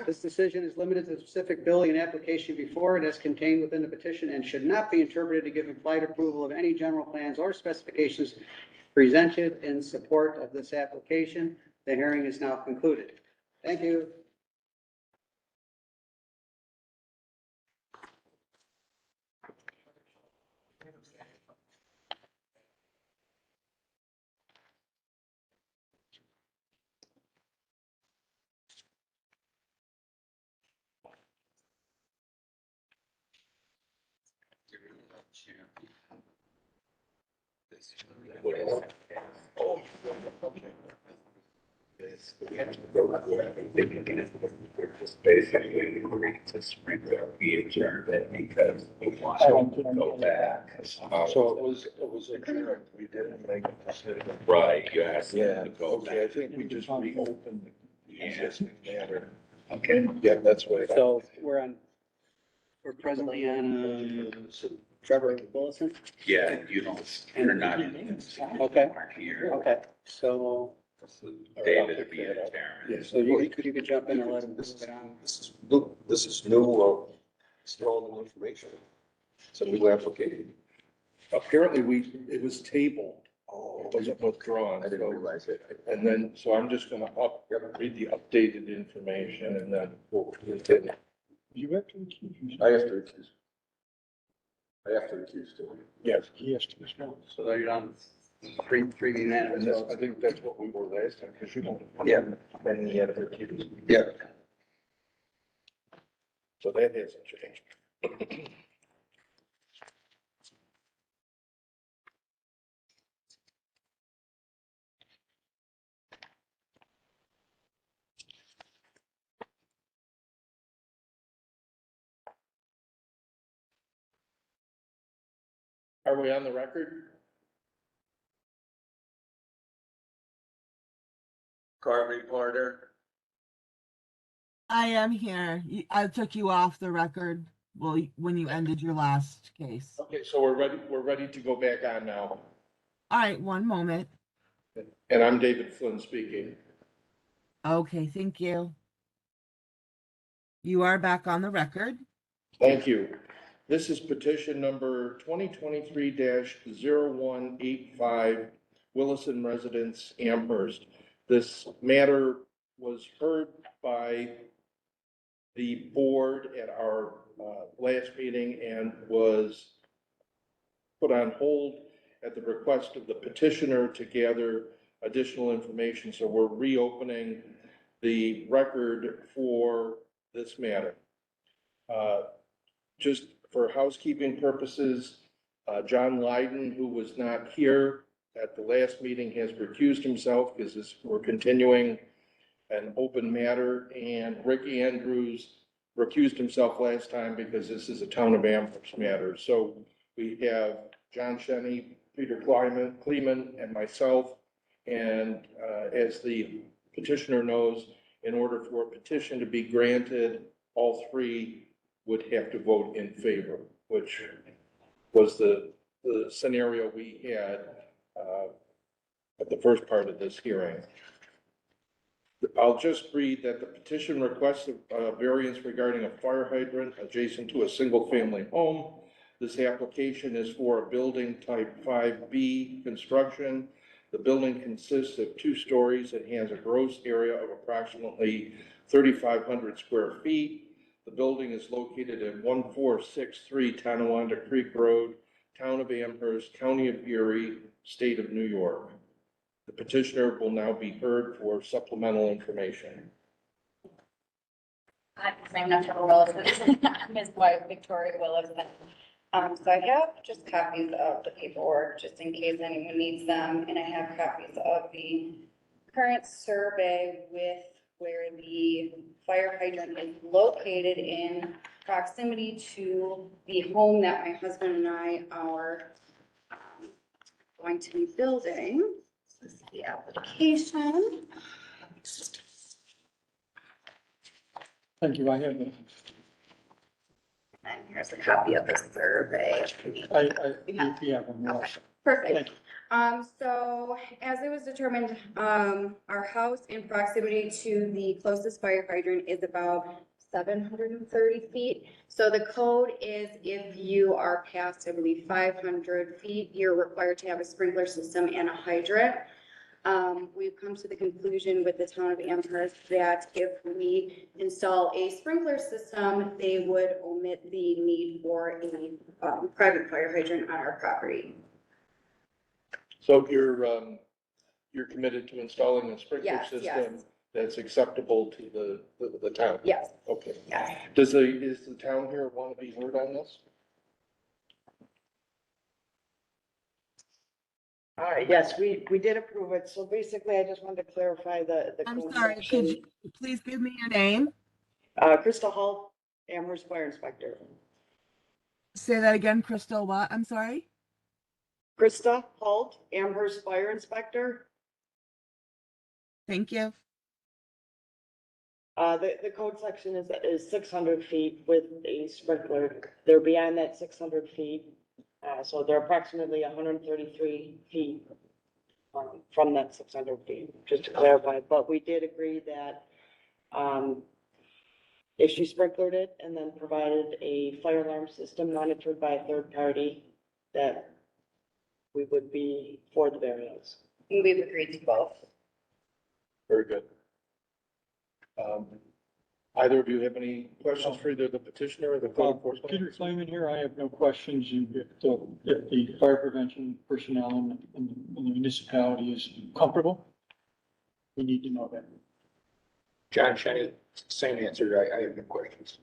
Speaker 1: This decision is limited to the specific building and application before it as contained within the petition and should not be interpreted to give implied approval of any general plans or specifications presented in support of this application. The hearing is now concluded. Thank you.
Speaker 3: Basically, agreed to sprinkler PHR that because we want to go back.
Speaker 11: So it was adjourned. We didn't make a decision.
Speaker 3: Right, you asked them to go
Speaker 11: Okay, I
Speaker 3: back.
Speaker 11: think we just reopened the existing matter.
Speaker 3: Okay.
Speaker 11: Yeah, that's what.
Speaker 1: So we're presently on, Trevor Willison.
Speaker 3: Yeah, you don't, you're not in.
Speaker 1: Okay.
Speaker 3: Here.
Speaker 1: Okay, so,
Speaker 3: David would be in there.
Speaker 8: Yes.
Speaker 1: so you could jump in and let him move it on.
Speaker 8: This is new, still new information. It's a new application.
Speaker 13: Apparently it was tabled,
Speaker 8: Oh,
Speaker 13: it wasn't withdrawn.
Speaker 8: I didn't
Speaker 13: so-
Speaker 8: realize it.
Speaker 13: And then, so I'm just gonna read the updated information and then we'll. You have to recuse.
Speaker 8: I have to recuse. I have to recuse too.
Speaker 13: Yes, he has to respond.
Speaker 1: So you're on three unanimous.
Speaker 13: And that's, I think that's what we were last time, because you don't.
Speaker 8: Yeah.
Speaker 13: Then he had to recuse.
Speaker 8: Yeah.
Speaker 13: So that hasn't changed.
Speaker 5: Are we on the record?
Speaker 3: Court reporter.
Speaker 12: I am here. I took you off the record, well, when you ended your last case.
Speaker 13: Okay, so we're ready to go back on now.
Speaker 12: All right, one moment.
Speaker 13: And I'm David Flynn speaking.
Speaker 12: Okay, thank you. You are back on the record.
Speaker 13: Thank you. This is petition number 2023-0185, Willison Residence, Amherst. This matter was heard by the board at our last meeting and was put on hold at the request of the petitioner to gather additional information. So we're reopening the record for this matter. just for housekeeping purposes, John Lydon, who was not here at the last meeting, has recused himself because we're continuing an open matter, and Rick Andrews recused himself last time because this is a town of Amherst matter. So we have John Shenny, Peter Kleeman, and myself. And as the petitioner knows, in order for a petition to be granted, all three would have to vote in favor, which was the scenario we had at the first part of this hearing. I'll just read that the petition requests a variance regarding a fire hydrant adjacent to a single-family home. This application is for a building type 5B construction. The building consists of 2 stories and has a gross area of approximately 3,500 square feet. The building is located at 1463 Tonawanda Creek Road, Town of Amherst, County of Erie, State of New York. The petitioner will now be heard for supplemental information.
Speaker 14: I'm not Trevor Willis, I'm his wife, Victoria Willis. So I have just copies of the paperwork, just in case anyone needs them, and I have copies of the current survey with where the fire hydrant is located in proximity to the home that my husband and I are going to be building. This is the application.
Speaker 15: Thank you, I have it.
Speaker 14: And here's a copy of the survey.
Speaker 15: Yeah.
Speaker 14: Perfect. So as it was determined, our house in proximity to the closest fire hydrant is about 730 feet. So the code is if you are past, I believe, 500 feet, you're required to have a sprinkler system and a hydrant. We've come to the conclusion with the town of Amherst that if we install a sprinkler system, they would omit the need for a private fire hydrant on our property.
Speaker 13: So you're committed to installing a sprinkler
Speaker 14: Yes,
Speaker 13: system
Speaker 14: yes.
Speaker 13: that's acceptable to the town?
Speaker 14: Yes.
Speaker 13: Okay.
Speaker 14: Yes.
Speaker 13: Is the town here want to be heard on this?
Speaker 16: All right, yes, we did approve it. So basically, I just wanted to clarify the.
Speaker 12: I'm
Speaker 16: code
Speaker 12: sorry,
Speaker 16: section.
Speaker 12: could you please give me your name?
Speaker 16: Crystal Hull, Amherst Fire Inspector.
Speaker 12: Say that again, Crystal, what? I'm sorry?
Speaker 16: Krista Holt, Amherst Fire Inspector.
Speaker 12: Thank you.
Speaker 16: The code section is 600 feet with a sprinkler. They're beyond that 600 feet. So they're approximately 133 feet from that 600 feet, just to clarify. But we did agree that if she sprinklered it and then provided a fire alarm system monitored by a third party, that we would be for the variance.
Speaker 14: We've agreed to both.
Speaker 13: Very good. Either of you have any questions for either the petitioner or the code enforcement?
Speaker 15: Peter Kleeman here, I have no questions. If the fire prevention personnel in the municipality is comfortable, we need to know that.
Speaker 11: John Shenny, same answer. I have no questions.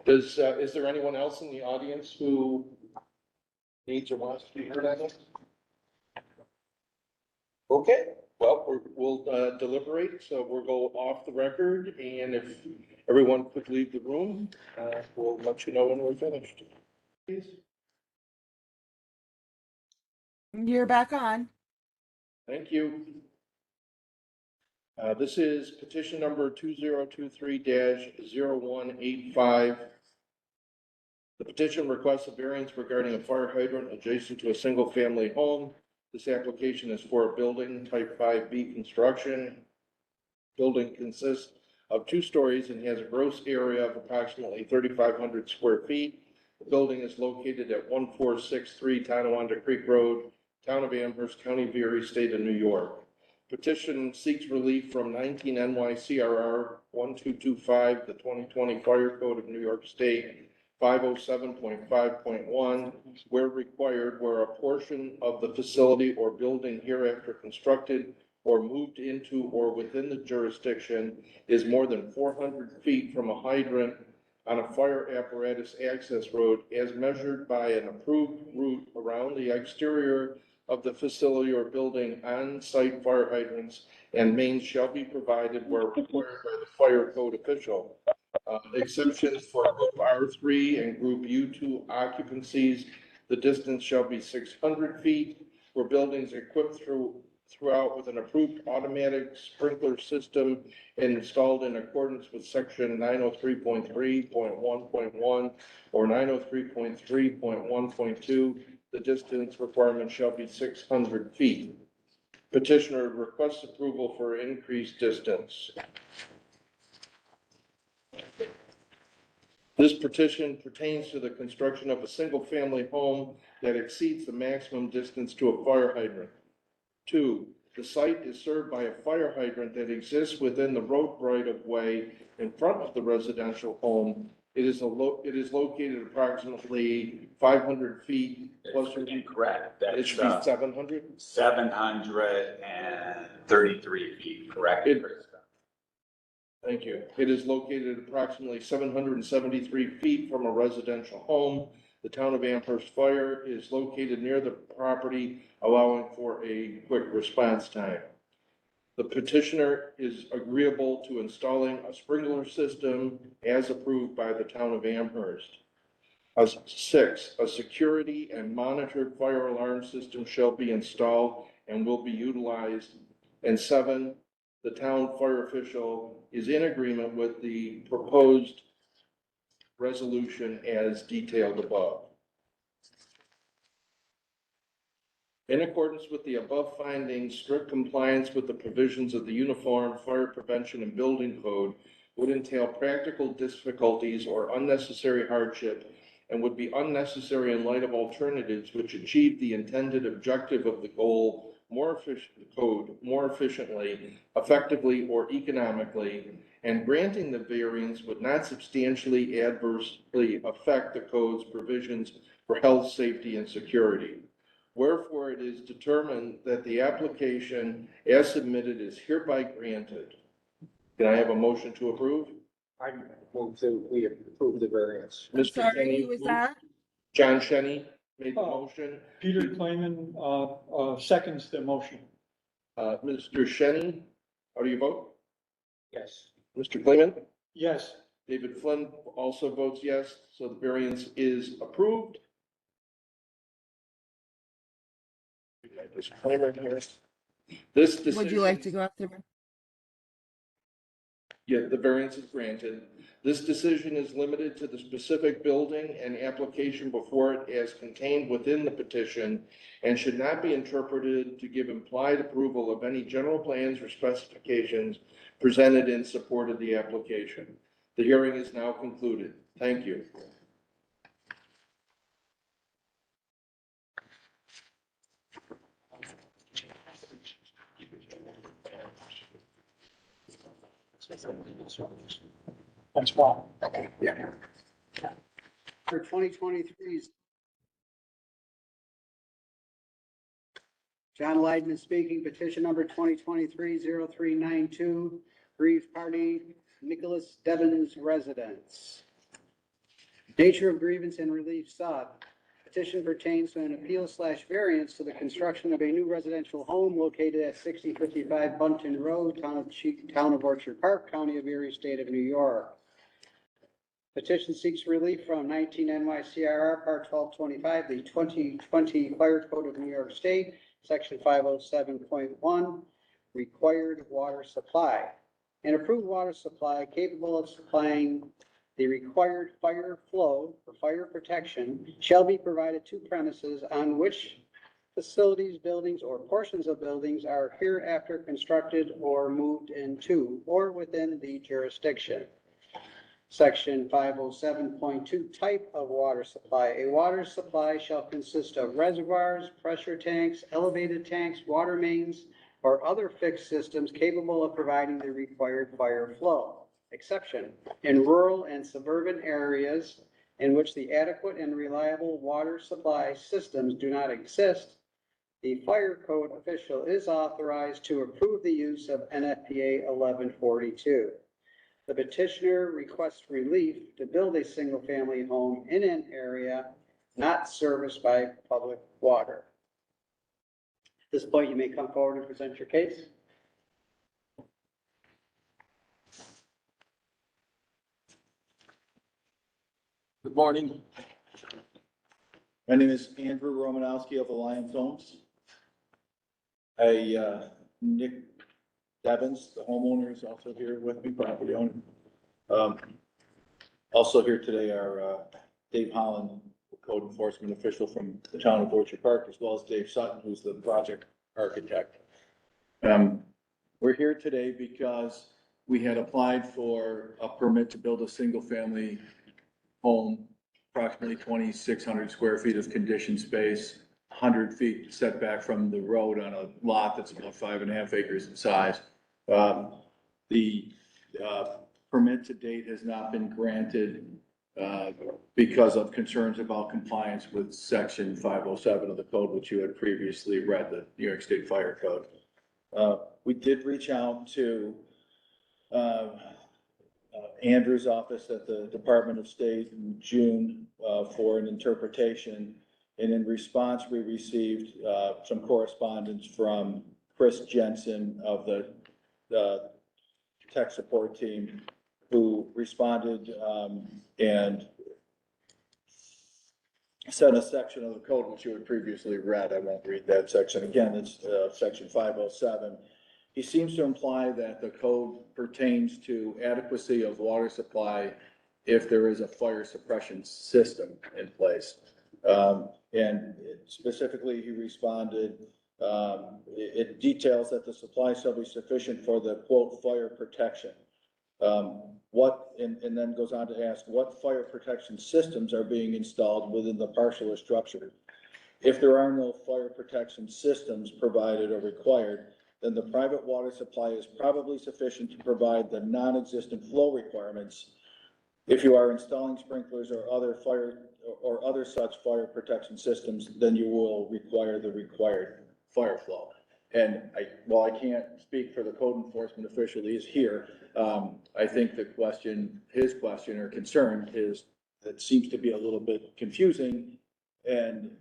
Speaker 13: Is there anyone else in the audience who needs or wants to be heard on this? Okay, well, we'll deliberate, so we'll go off the record, and if everyone could leave the room, we'll let you know when we're finished. Please.
Speaker 12: You're back on.
Speaker 13: Thank you. This is petition number 2023-0185. The petition requests a variance regarding a fire hydrant adjacent to a single-family home. This application is for a building type 5B construction. Building consists of 2 stories and has a gross area of approximately 3,500 square feet. The building is located at 1463 Tonawanda Creek Road, Town of Amherst, County of Erie, State of New York. Petition seeks relief from 19 NYCRR 1225, the 2020 Fire Code of New York State, 507.5.1, where required, where a portion of the facility or building hereafter constructed or moved into or within the jurisdiction is more than 400 feet from a hydrant on a fire apparatus access road as measured by an approved route around the exterior of the facility or building. On-site fire hydrants and mains shall be provided where required by the fire code official. Exceptions for group R3 and group U2 occupancies, the distance shall be 600 feet. For buildings equipped throughout with an approved automatic sprinkler system installed in accordance with section 903.3.1.1 or 903.3.1.2, the distance requirement shall be 600 feet. Petitioner requests approval for increased distance. This petition pertains to the construction of a single-family home that exceeds the maximum distance to a fire hydrant. 2, the site is served by a fire hydrant that exists within the road right-of-way in front of the residential home. It is located approximately 500 feet plus or
Speaker 3: Incorrect.
Speaker 13: it should be 700?
Speaker 3: 733 feet, correct?
Speaker 13: Thank you. It is located approximately 773 feet from a residential home. The town of Amherst Fire is located near the property, allowing for a quick response time. The petitioner is agreeable to installing a sprinkler system as approved by the town of Amherst. 6, a security and monitored fire alarm system shall be installed and will be utilized. And 7, the town fire official is in agreement with the proposed resolution as detailed above. In accordance with the above findings, strict compliance with the provisions of the Uniform Fire Prevention and Building Code would entail practical difficulties or unnecessary hardship and would be unnecessary in light of alternatives which achieve the intended objective of the goal more efficiently, effectively, or economically, and granting the variance would not substantially adversely affect the code's provisions for health, safety, and security. Wherefore, it is determined that the application as submitted is hereby granted. Can I have a motion to approve?
Speaker 11: I move that we approve the variance.
Speaker 12: I'm
Speaker 13: Mr.
Speaker 12: sorry,
Speaker 13: Kenny
Speaker 12: who was
Speaker 13: moved.
Speaker 12: that?
Speaker 13: John Shenny made the motion.
Speaker 15: Peter Klayman, seconds the motion.
Speaker 13: Mr. Shenny, how do you vote?
Speaker 11: Yes.
Speaker 13: Mr. Clayman?
Speaker 15: Yes.
Speaker 13: David Flynn also votes yes, so the variance is approved. Disclaimer here. This decision.
Speaker 12: Would you like to go after?
Speaker 13: Yeah, the variance is granted. This decision is limited to the specific building and application before it as contained within the petition and should not be interpreted to give implied approval of any general plans or specifications presented in support of the application. The hearing is now concluded. Thank you.
Speaker 15: That's fine.
Speaker 11: Okay, yeah.
Speaker 1: For 2023's John Leidman speaking, petition number 2023-0392, grief party, Nicholas Devon's residence. Nature of grievance and relief sought. Petition pertains to an appeal/variance to the construction of a new residential home located at 6055 Bunton Road, Town of Orchard Park, County of Erie, State of New York. Petition seeks relief from 19 NYCRR Part 1225, the 2020 Fire Code of New York State, Section 507.1, required water supply. An approved water supply capable of supplying the required fire flow for fire protection shall be provided to premises on which facilities, buildings, or portions of buildings are hereafter constructed or moved into or within the jurisdiction. Section 507.2, type of water supply. A water supply shall consist of reservoirs, pressure tanks, elevated tanks, water mains, or other fixed systems capable of providing the required fire flow. Exception: in rural and suburban areas in which the adequate and reliable water supply systems do not exist, the fire code official is authorized to approve the use of NFPA 1142. The petitioner requests relief to build a single-family home in an area not serviced by public water. At this point, you may come forward and present your case.
Speaker 17: Good morning. My name is Andrew Romanowski of Alliance Homes. Nick Devens, the homeowner, is also here with me, property owner. Also here today are Dave Holland, code enforcement official from the town of Orchard Park, as well as Dave Sutton, who's the project architect. We're here today because we had applied for a permit to build a single-family home, approximately 2,600 square feet of conditioned space, 100 feet setback from the road on a lot that's about 5.5 acres in size. The permit to date has not been granted because of concerns about compliance with section 507 of the code, which you had previously read, the New York State Fire Code. We did reach out to Andrew's office at the Department of State in June for an interpretation. And in response, we received some correspondence from Chris Jensen of the tech support team, who responded and sent a section of the code which you had previously read. I won't read that section again. It's section 507. He seems to imply that the code pertains to adequacy of water supply if there is a fire suppression system in place. And specifically, he responded, it details that the supply shall be sufficient for the quote fire protection. And then goes on to ask what fire protection systems are being installed within the parcel or structure. If there are no fire protection systems provided or required, then the private water supply is probably sufficient to provide the non-existent flow requirements. If you are installing sprinklers or other such fire protection systems, then you will require the required fire flow. And while I can't speak for the code enforcement official, he is here. I think his question or concern is, that seems to be a little bit confusing and,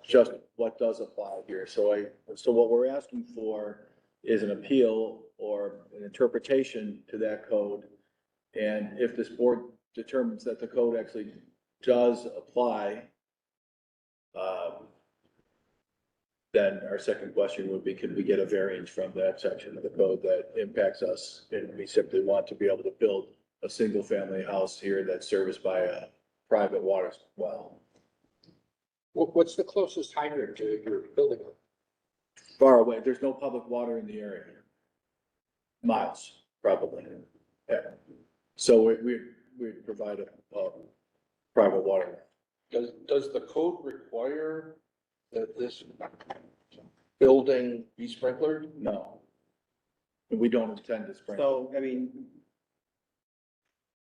Speaker 17: just what does apply here. So what we're asking for is an appeal or an interpretation to that code. And if this board determines that the code actually does apply, then our second question would be, can we get a variance from that section of the code that impacts us? And we simply want to be able to build a single family house here that's serviced by a private water well.
Speaker 11: What's the closest hydrant to your building?
Speaker 17: Far away. There's no public water in the area. Miles, probably. Yeah. So we provide a private water.
Speaker 11: Does the code require that this building be sprinklered?
Speaker 17: No. We don't intend to sprinkle.
Speaker 1: So,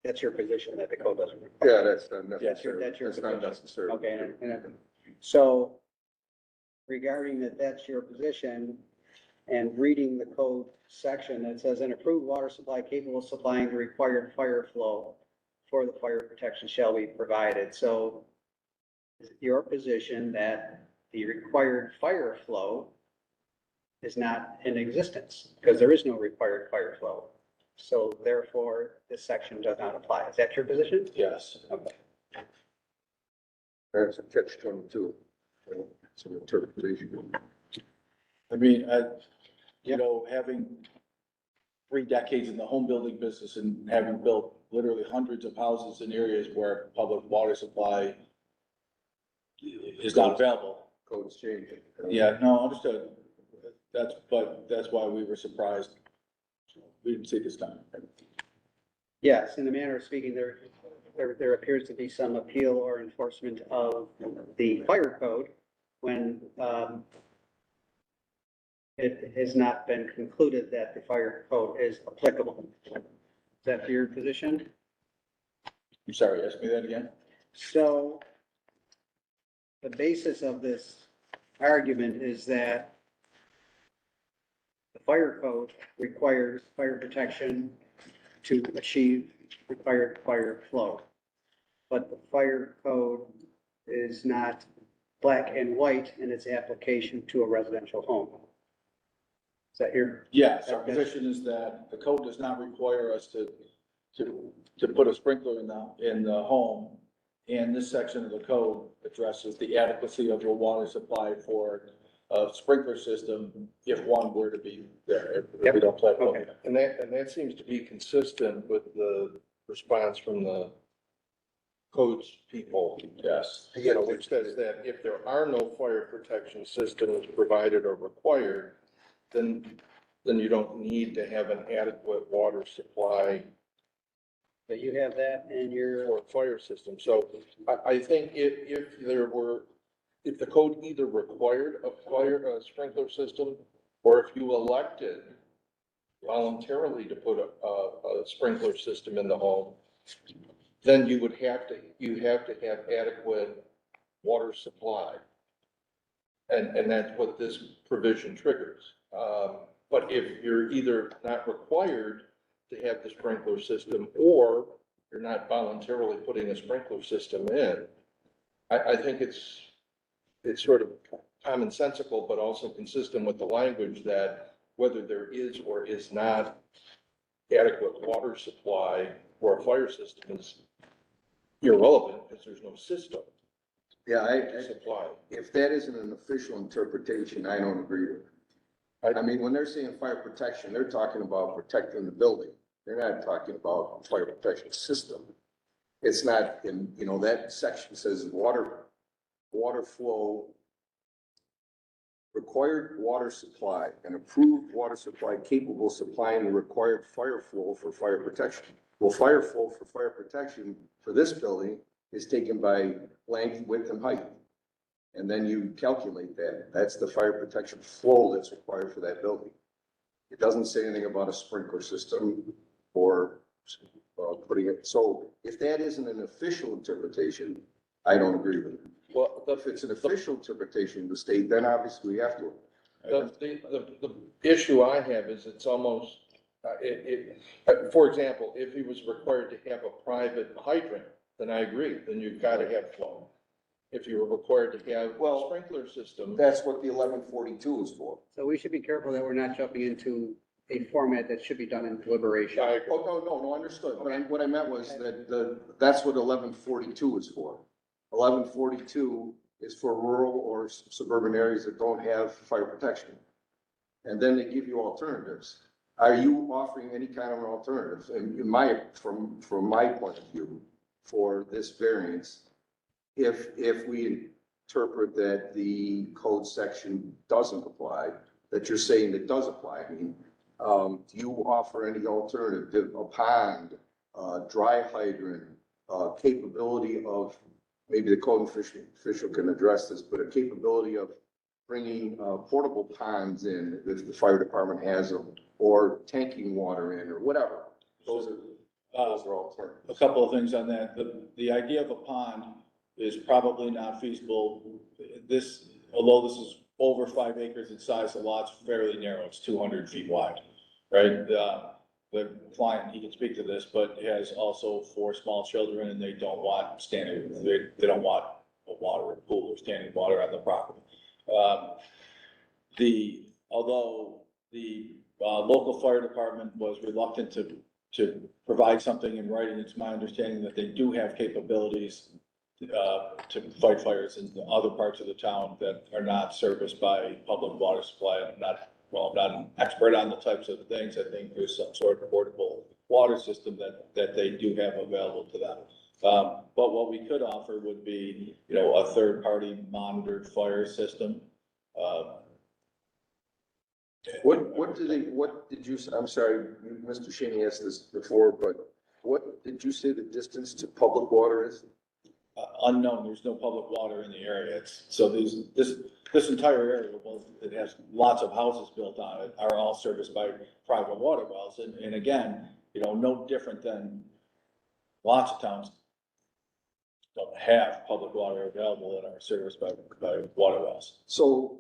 Speaker 1: that's your position that the code doesn't require.
Speaker 8: Yeah, that's not necessary.
Speaker 1: That's your
Speaker 8: That's not
Speaker 1: position.
Speaker 8: necessary.
Speaker 1: Okay, so regarding that's your position and reading the code section that says an approved water supply capable of supplying the required fire flow for the fire protection shall be provided. So is it your position that the required fire flow is not in existence because there is no required fire flow? So therefore, this section does not apply. Is that your position?
Speaker 17: Yes.
Speaker 1: Okay.
Speaker 8: That's a catch-22. It's an interpretation.
Speaker 17: Having 3 decades in the home building business and having built literally hundreds of houses in areas where public water supply is not available.
Speaker 8: Code's changing.
Speaker 17: Yeah, no, understood. That's why we were surprised. We didn't see this time.
Speaker 1: Yes, in the manner of speaking, there appears to be some appeal or enforcement of the fire code when it has not been concluded that the fire code is applicable. Is that your position?
Speaker 17: I'm sorry, ask me that again.
Speaker 1: So the basis of this argument is that the fire code requires fire protection to achieve required fire flow. But the fire code is not black and white in its application to a residential home. Is that your?
Speaker 17: Yes, our position is that the code does not require us to put a sprinkler in the home. And this section of the code addresses the adequacy of the water supply for a sprinkler system if one were to be there, if we don't plan on it.
Speaker 13: And that seems to be consistent with the response from the codes people.
Speaker 17: Yes.
Speaker 13: You know, which says that if there are no fire protection systems provided or required, then you don't need to have an adequate water supply
Speaker 1: That you have that in your.
Speaker 13: for a fire system. So I think if the code either required a sprinkler system, or if you elected voluntarily to put a sprinkler system in the home, then you have to have adequate water supply. And that's what this provision triggers. But if you're either not required to have the sprinkler system, or you're not voluntarily putting a sprinkler system in, I think it's sort of commonsensical, but also consistent with the language that whether there is or is not adequate water supply for a fire system is irrelevant, because there's no system.
Speaker 8: Yeah,
Speaker 13: to supply.
Speaker 8: if that isn't an official interpretation, I don't agree with it. I mean, when they're saying fire protection, they're talking about protecting the building. They're not talking about fire protection system. It's not in, you know, that section says water flow, required water supply, an approved water supply capable of supplying the required fire flow for fire protection. Well, fire flow for fire protection for this building is taken by length, width, and height. And then you calculate that. That's the fire protection flow that's required for that building. It doesn't say anything about a sprinkler system or putting it. So if that isn't an official interpretation, I don't agree with it.
Speaker 13: Well,
Speaker 8: If it's an official interpretation of the state, then obviously we have to.
Speaker 13: The issue I have is it's almost, for example, if he was required to have a private hydrant, then I agree, then you've got to have flow. If you were required to have a sprinkler system.
Speaker 8: That's what the 1142 is for.
Speaker 1: So we should be careful that we're not jumping into a format that should be done in deliberation.
Speaker 8: Oh, no, understood. But what I meant was that that's what 1142 is for. 1142 is for rural or suburban areas that don't have fire protection. And then they give you alternatives. Are you offering any kind of an alternative? And from my point of view, for this variance, if we interpret that the code section doesn't apply, that you're saying it does apply, I mean, do you offer any alternative, a pond, dry hydrant, capability of, maybe the code official can address this, but a capability of bringing portable ponds in if the fire department has them, or tanking water in, or whatever? Those are alternatives.
Speaker 17: A couple of things on that. The idea of a pond is probably not feasible. Although this is over 5 acres in size, the lot's fairly narrow. It's 200 feet wide, right? The client, he can speak to this, but has also 4 small children, and they don't want they don't want a water pool or standing water on the property. Although the local fire department was reluctant to provide something in writing, it's my understanding that they do have capabilities to fight fires in other parts of the town that are not serviced by public water supply. I'm not an expert on the types of things. I think there's some sort of portable water system that they do have available to them. But what we could offer would be, a third-party monitored fire system.
Speaker 8: What did you, I'm sorry, Mr. Shaney asked this before, but what did you say the distance to public water is?
Speaker 17: Unknown. There's no public water in the area. This entire area, well, it has lots of houses built on it, are all serviced by private water wells. And again, no different than lots of towns don't have public water available in our service by water wells.
Speaker 8: So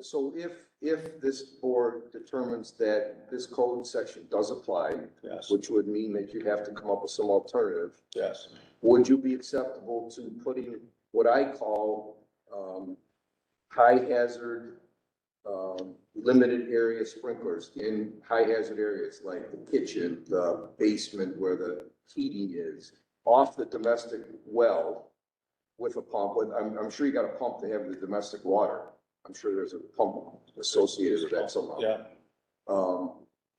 Speaker 8: if this board determines that this code section does apply,
Speaker 17: Yes,
Speaker 8: which would mean that you have to come up with some alternative,
Speaker 17: yes.
Speaker 8: would you be acceptable to putting what I call, high hazard, limited area sprinklers in high hazard areas like the kitchen, the basement where the heating is, off the domestic well with a pump? I'm sure you got a pump to have the domestic water. I'm sure there's a pump associated with that somehow.
Speaker 17: Yeah.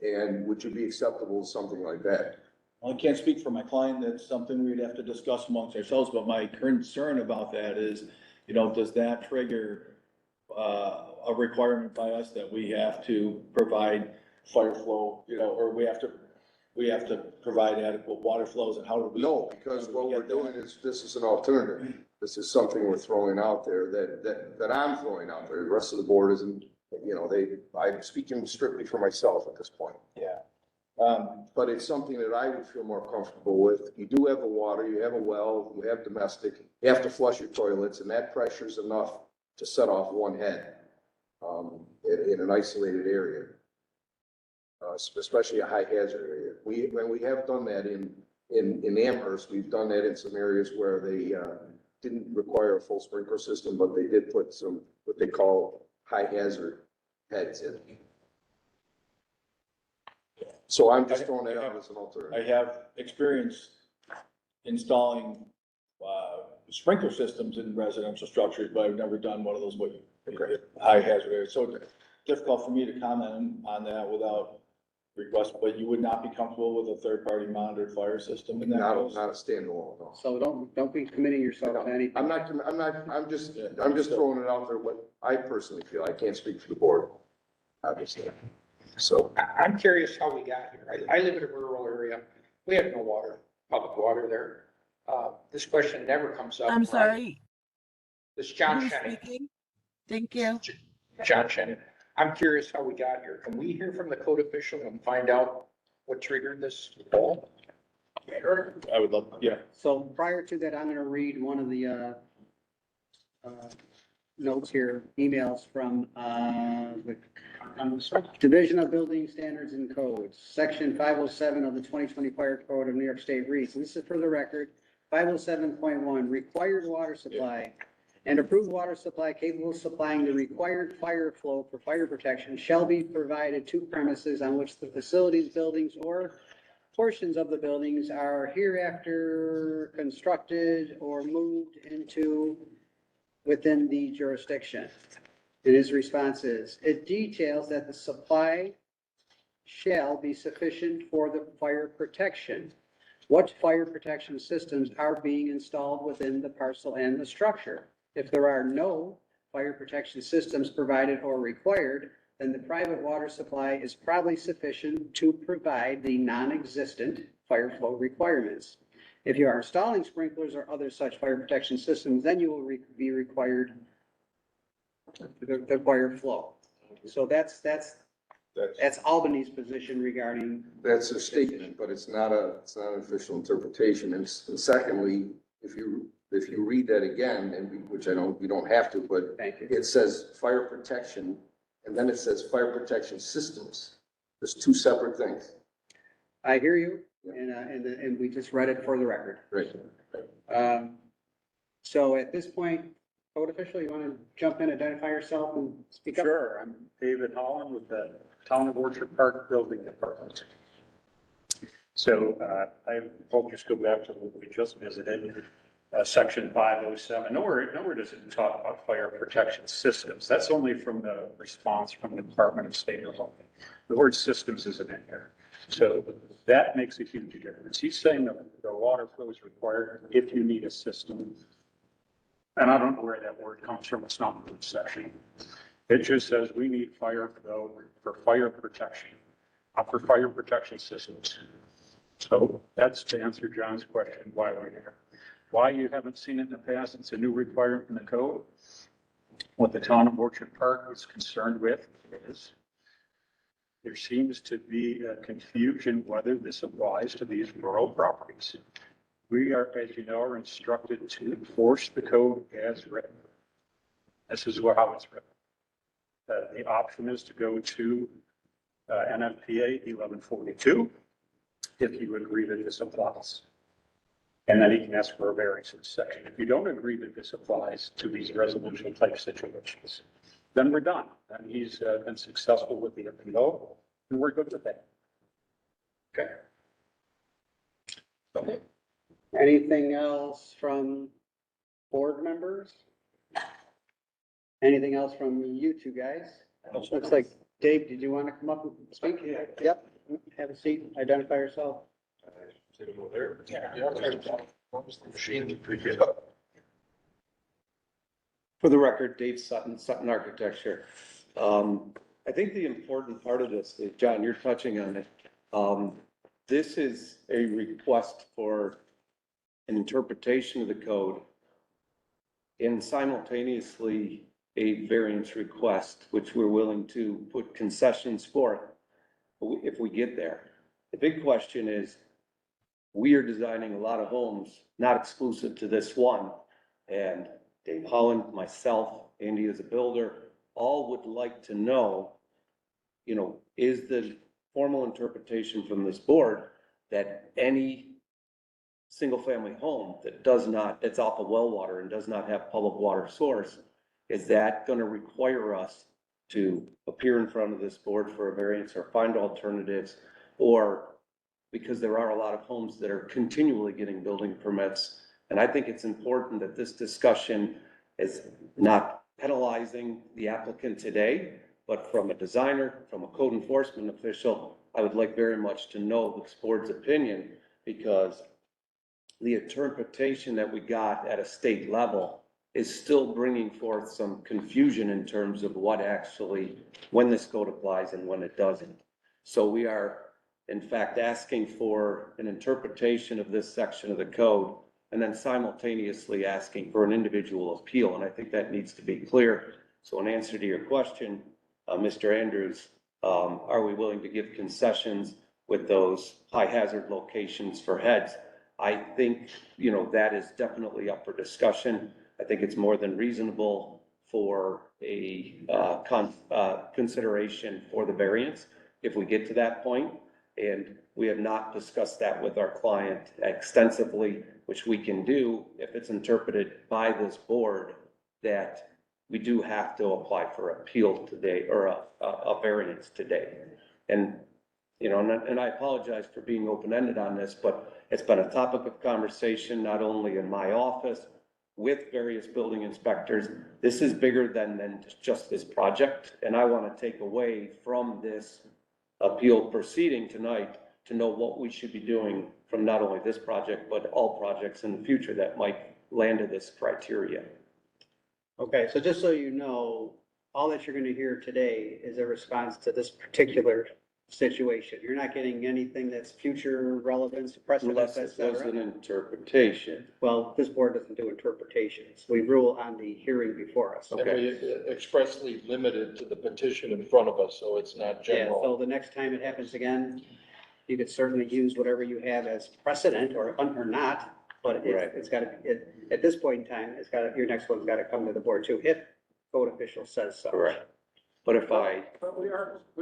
Speaker 8: And would you be acceptable with something like that?
Speaker 17: Well, I can't speak for my client. That's something we'd have to discuss amongst ourselves, but my concern about that is, you know, does that trigger a requirement by us that we have to provide fire flow, you know, or we have to provide adequate water flows, and how do we?
Speaker 8: No, because what we're doing is, this is an alternative. This is something we're throwing out there that I'm throwing out there. The rest of the board isn't, you know, I'm speaking strictly for myself at this point.
Speaker 17: Yeah.
Speaker 8: But it's something that I would feel more comfortable with. You do have the water, you have a well, you have domestic, you have to flush your toilets, and that pressure is enough to set off one head, in an isolated area. Especially a high hazard area. When we have done that in Amherst, we've done that in some areas where they, didn't require a full sprinkler system, but they did put some, what they call high hazard heads in. So I'm just throwing that out as an alternative.
Speaker 17: I have experience installing, sprinkler systems in residential structures, but I've never done one of those with high hazard areas. So it's difficult for me to comment on that without request, but you would not be comfortable with a third-party monitored fire system in that case?
Speaker 8: Not a standalone, no.
Speaker 1: So don't be committing yourself to anything.
Speaker 8: I'm just throwing it out there what I personally feel. I can't speak for the board, obviously. So.
Speaker 11: I'm curious how we got here. I live in a rural area. We have no water, public water there. This question never comes up.
Speaker 12: I'm sorry.
Speaker 11: This is John
Speaker 12: Who's
Speaker 11: Shannon.
Speaker 12: speaking? Thank you.
Speaker 11: John Shannon. I'm curious how we got here. Can we hear from the code official and find out what triggered this call?
Speaker 8: Sure. I would love, yeah.
Speaker 1: So prior to that, I'm gonna read one of the, notes here, emails from, the Division of Building Standards and Codes, Section 507 of the 2020 Fire Code of New York State reads, and this is for the record, 507.1, required water supply. And approved water supply capable of supplying the required fire flow for fire protection shall be provided to premises on which the facilities, buildings, or portions of the buildings are hereafter constructed or moved into within the jurisdiction. And his response is, it details that the supply shall be sufficient for the fire protection. What fire protection systems are being installed within the parcel and the structure? If there are no fire protection systems provided or required, then the private water supply is probably sufficient to provide the non-existent fire flow requirements. If you are installing sprinklers or other such fire protection systems, then you will be required the fire flow. So that's Albany's position regarding.
Speaker 8: That's a statement, but it's not an official interpretation. And secondly, if you read that again, and which you don't have to, but it says fire protection, and then it says fire protection systems. There's two separate things.
Speaker 1: I hear you, and we just read it for the record.
Speaker 8: Right.
Speaker 1: So at this point, code official, you want to jump in, identify yourself and speak up?
Speaker 18: Sure, I'm David Holland with the Town of Orchard Park Building Department. So I'll just go back to what we just visited, section 507. Nowhere does it talk about fire protection systems. That's only from the response from the Department of State of Health. The word systems isn't in here. So that makes a huge difference. He's saying that the water flow is required if you need a system. And I don't know where that word comes from. It's not in the section. It just says we need fire flow for fire protection, not for fire protection systems. So that's to answer John's question, why we're here. Why you haven't seen it in the past, it's a new requirement in the code. What the Town of Orchard Park is concerned with is there seems to be a confusion whether this applies to these rural properties. We are, as you know, are instructed to enforce the code as written. This is how it's written. The option is to go to NFPA 1142 if you agree that this applies. And then he can ask for a variance in this section. If you don't agree that this applies to these residential type situations, then we're done. And he's been successful with the appeal, and we're good with that.
Speaker 1: Okay. Anything else from board members? Anything else from you two guys? Looks like, Dave, did you want to come up and speak? Yep, have a seat, identify yourself.
Speaker 19: For the record, Dave Sutton, Sutton Architecture. I think the important part of this, John, you're touching on it. This is a request for an interpretation of the code and simultaneously a variance request, which we're willing to put concessions forth if we get there. The big question is, we are designing a lot of homes, not exclusive to this one. And Dave Holland, myself, Andy as a builder, all would like to know, is the formal interpretation from this board that any single-family home that's off of well water and does not have public water source, is that going to require us to appear in front of this board for a variance or find alternatives? Or because there are a lot of homes that are continually getting building permits. And I think it's important that this discussion is not penalizing the applicant today, but from a designer, from a code enforcement official, I would like very much to know this board's opinion, because the interpretation that we got at a state level is still bringing forth some confusion in terms of what actually, when this code applies and when it doesn't. So we are, in fact, asking for an interpretation of this section of the code and then simultaneously asking for an individual appeal. And I think that needs to be clear. So in answer to your question, Mr. Andrews, are we willing to give concessions with those high hazard locations for heads? I think, that is definitely up for discussion. I think it's more than reasonable for a consideration for the variance if we get to that point. And we have not discussed that with our client extensively, which we can do if it's interpreted by this board that we do have to apply for appeal today, or a variance today. And, and I apologize for being open-ended on this, but it's been a topic of conversation, not only in my office, with various building inspectors. This is bigger than just this project. And I want to take away from this appeal proceeding tonight to know what we should be doing from not only this project, but all projects in the future that might land to this criteria.
Speaker 1: Okay, so just so you know, all that you're going to hear today is a response to this particular situation. You're not getting anything that's future relevance, precedent,
Speaker 19: Unless
Speaker 1: et
Speaker 19: it was
Speaker 1: cetera.
Speaker 19: an interpretation.
Speaker 1: Well, this board doesn't do interpretations. We rule on the hearing before us.
Speaker 11: And we expressly limited to the petition in front of us, so it's not
Speaker 1: Yeah,
Speaker 11: general.
Speaker 1: so the next time it happens again, you could certainly use whatever you have as precedent or not, but it's got to, at this point in time, your next one's got to come to the board too, if code official says so.
Speaker 19: Correct. But if
Speaker 18: But we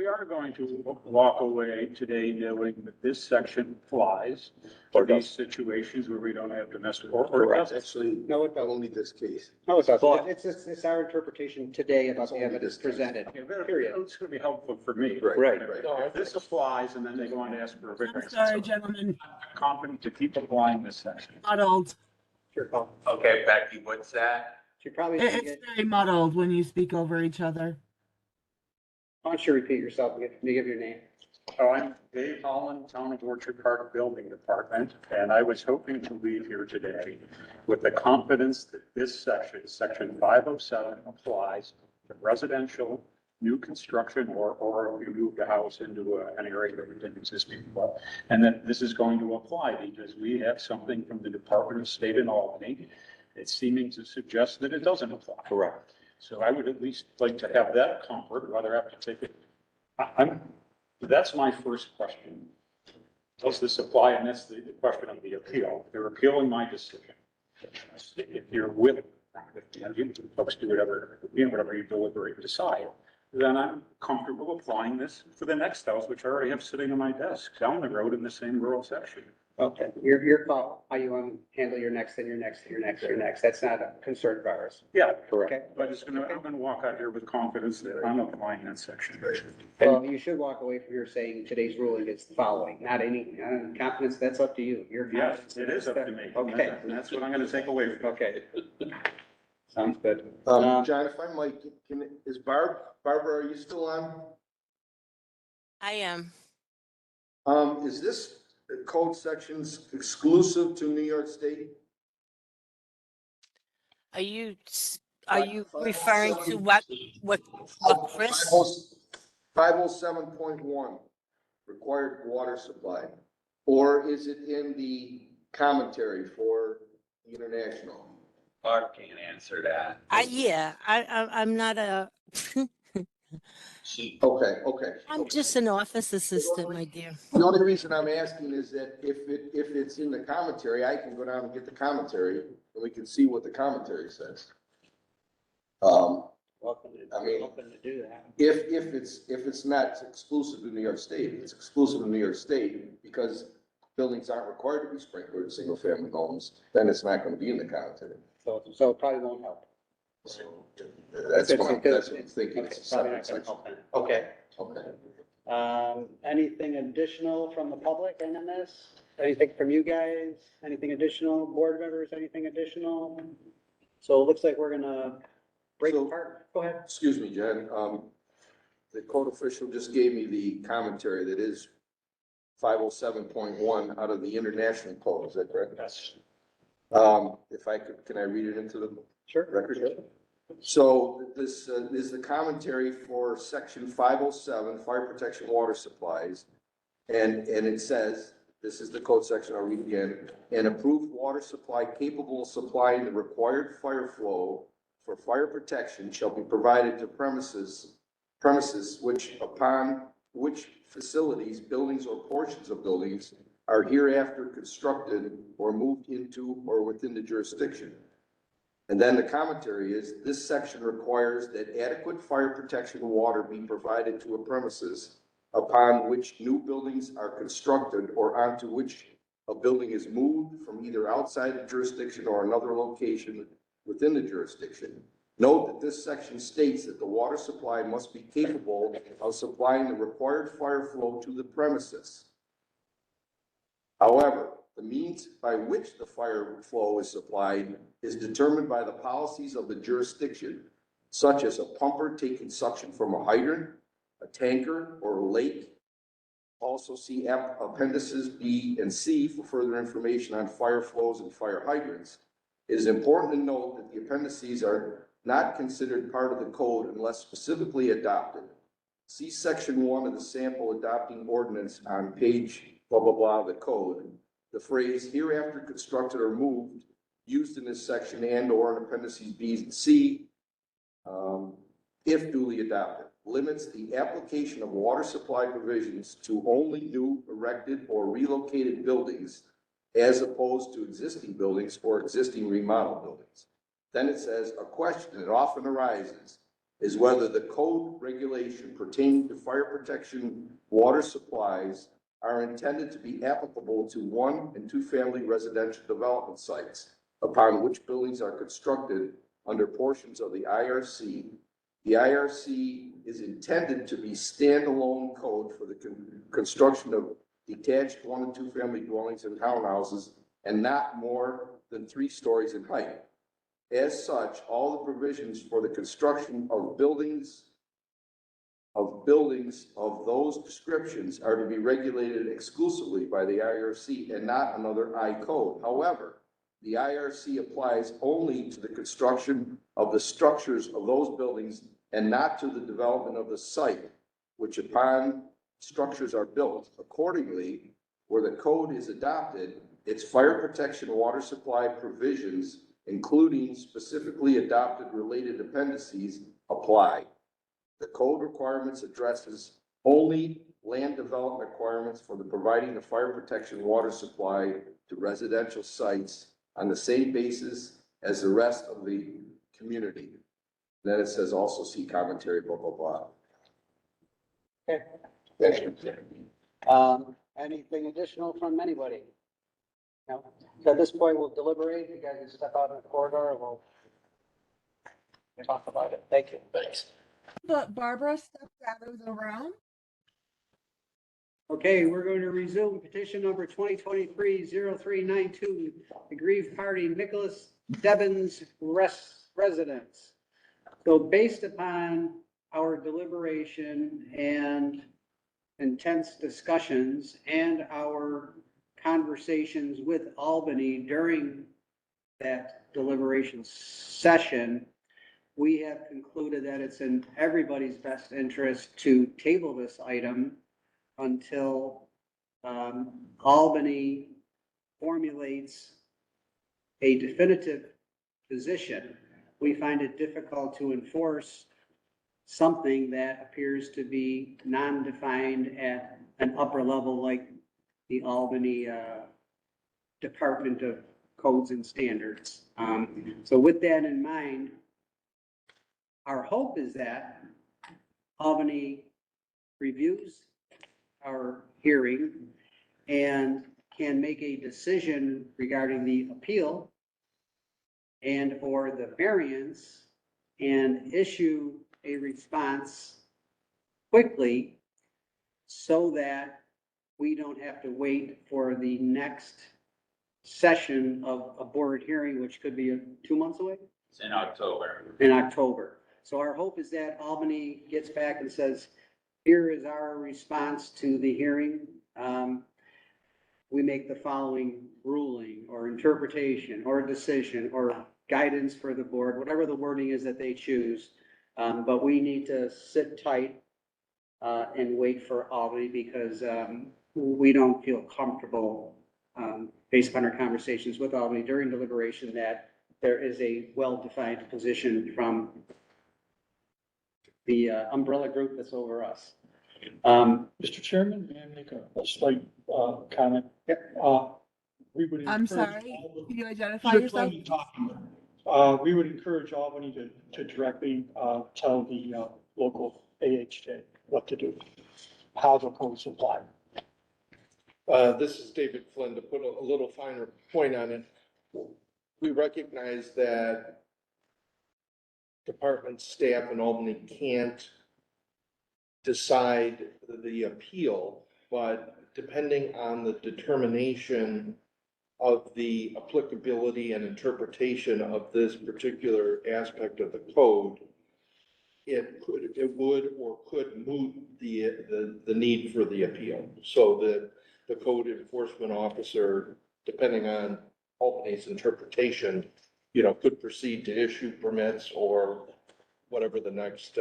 Speaker 18: are going to walk away today knowing that this section applies for these situations where we don't have domestic or it doesn't.
Speaker 8: Actually,
Speaker 1: No, it doesn't.
Speaker 8: only this case.
Speaker 1: No, it doesn't. It's our interpretation today about the evidence presented, period.
Speaker 18: It's going to be helpful for me.
Speaker 19: Right.
Speaker 18: If this applies and then they go on to ask for a
Speaker 12: I'm
Speaker 18: variance.
Speaker 12: sorry, gentlemen,
Speaker 18: I'm confident to keep applying this section.
Speaker 12: muddled.
Speaker 1: Sure, Paul.
Speaker 3: Okay, Becky, what's that?
Speaker 1: Should probably,
Speaker 12: It's very muddled when you speak over each other.
Speaker 1: why don't you repeat yourself and give your name?
Speaker 18: Oh, I'm Dave Holland, Town of Orchard Park Building Department, and I was hoping to leave here today with the confidence that this section 507 applies to residential, new construction, or if you move the house into an area that didn't exist before. And that this is going to apply because we have something from the Department of State in Albany. It's seeming to suggest that it doesn't apply.
Speaker 19: Correct.
Speaker 18: So I would at least like to have that comfort, whether I have to take it. That's my first question. does this apply? And that's the question of the appeal. They're appealing my decision. If you're willing, you folks do whatever you deliberate and decide, then I'm comfortable applying this for the next house, which I already have sitting on my desk down the road in the same rural section.
Speaker 1: Okay, your call, how you want to handle your next and your next and your next and your next. That's not a concern of ours.
Speaker 18: Yeah,
Speaker 1: correct.
Speaker 18: But I'm gonna walk out here with confidence that I'm applying that section.
Speaker 1: Well, you should walk away from here saying today's ruling is the following, not any confidence. That's up to you. Your
Speaker 18: Yes,
Speaker 1: confidence.
Speaker 18: it is up to me.
Speaker 1: Okay.
Speaker 18: And that's what I'm gonna take away from it.
Speaker 1: Okay. Sounds good.
Speaker 8: John, if I might, is Barbara, are you still on?
Speaker 7: I am.
Speaker 8: Is this code sections exclusive to New York State?
Speaker 7: Are you referring to what Chris?
Speaker 8: 507.1, required water supply, or is it in the commentary for the international?
Speaker 3: Barb can't answer that.
Speaker 7: I'm not a,
Speaker 8: Okay.
Speaker 7: I'm just an office assistant, my dear.
Speaker 8: The only reason I'm asking is that if it's in the commentary, I can go down and get the commentary and we can see what the commentary says.
Speaker 1: Welcome to do that.
Speaker 8: If it's not exclusive to New York State, it's exclusive to New York State because buildings aren't required to be sprinkled in single family homes, then it's not gonna be in the commentary.
Speaker 1: So it probably won't help.
Speaker 8: That's what I'm thinking.
Speaker 1: Okay,
Speaker 8: It's a
Speaker 1: probably
Speaker 8: separate
Speaker 1: not gonna
Speaker 8: section.
Speaker 1: help then. Okay.
Speaker 8: Okay.
Speaker 1: Anything additional from the public in this? Anything from you guys? Anything additional? Board members, anything additional? So it looks like we're gonna break apart. Go ahead.
Speaker 8: Excuse me, Jen. The code official just gave me the commentary that is 507.1 out of the international code. Is that correct?
Speaker 18: Yes.
Speaker 8: If I could, can I read it into the
Speaker 1: Sure.
Speaker 8: record? Sure. So this is the commentary for section 507, fire protection water supplies. And it says, this is the code section, I'll read it again. An approved water supply capable of supplying the required fire flow for fire protection shall be provided to premises upon which facilities, buildings, or portions of buildings are hereafter constructed or moved into or within the jurisdiction. And then the commentary is, this section requires that adequate fire protection water be provided to a premises upon which new buildings are constructed or onto which a building is moved from either outside the jurisdiction or another location within the jurisdiction. Note that this section states that the water supply must be capable of supplying the required fire flow to the premises. However, the means by which the fire flow is supplied is determined by the policies of the jurisdiction, such as a pumper taking suction from a hydrant, a tanker, or a lake. Also see appendices B and C for further information on fire flows and fire hydrants. It is important to note that the appendices are not considered part of the code unless specifically adopted. See section 1 of the sample adopting ordinance on page blah, blah, blah, of the code. The phrase hereafter constructed or moved used in this section and or in appendices B and C, if duly adopted, limits the application of water supply provisions to only new erected or relocated buildings as opposed to existing buildings or existing remodeled buildings. Then it says, a question that often arises is whether the code regulation pertaining to fire protection water supplies are intended to be applicable to 1- and 2-family residential development sites upon which buildings are constructed under portions of the IRC. The IRC is intended to be standalone code for the construction of detached 1- and 2-family dwellings and townhouses and not more than 3 stories in height. As such, all the provisions for the construction of buildings of those descriptions are to be regulated exclusively by the IRC and not another I code. However, the IRC applies only to the construction of the structures of those buildings and not to the development of the site, which upon structures are built. Accordingly, where the code is adopted, its fire protection water supply provisions, including specifically adopted related appendices, apply. The code requirements addresses only land development requirements for the providing of fire protection water supply to residential sites on the same basis as the rest of the community. Then it says also see commentary, blah, blah, blah.
Speaker 1: Anything additional from anybody? No. So at this point, we'll deliberate. You guys can step out in the corridor and we'll talk about it. Thank you.
Speaker 10: Thanks.
Speaker 12: But Barbara stepped out of the room.
Speaker 1: Okay, we're going to resume petition number 2023-0392, aggrieved party Nicholas Devon's residence. So based upon our deliberation and intense discussions and our conversations with Albany during that deliberation session, we have concluded that it's in everybody's best interest to table this item until Albany formulates a definitive position. We find it difficult to enforce something that appears to be non-defined at an upper level like the Albany Department of Codes and Standards. So with that in mind, our hope is that Albany reviews our hearing and can make a decision regarding the appeal and or the variance and issue a response quickly so that we don't have to wait for the next session of a board hearing, which could be 2 months away?
Speaker 3: It's in October.
Speaker 1: In October. So our hope is that Albany gets back and says, here is our response to the hearing. We make the following ruling or interpretation or decision or guidance for the board, whatever the wording is that they choose. But we need to sit tight and wait for Albany because we don't feel comfortable, based upon our conversations with Albany during deliberation, that there is a well-defined position from the umbrella group that's over us.
Speaker 15: Mr. Chairman, may I make a slight comment? We would
Speaker 12: I'm
Speaker 15: encourage
Speaker 12: sorry,
Speaker 15: Albany-
Speaker 12: can you identify
Speaker 15: Just
Speaker 12: yourself?
Speaker 15: let me talk. We would encourage Albany to directly tell the local AHJ what to do, how the codes apply.
Speaker 13: This is David Flynn. To put a little finer point on it, we recognize that department staff in Albany can't decide the appeal, but depending on the determination of the applicability and interpretation of this particular aspect of the code, it would or could moot the need for the appeal. So that the code enforcement officer, depending on Albany's interpretation, could proceed to issue permits or whatever the next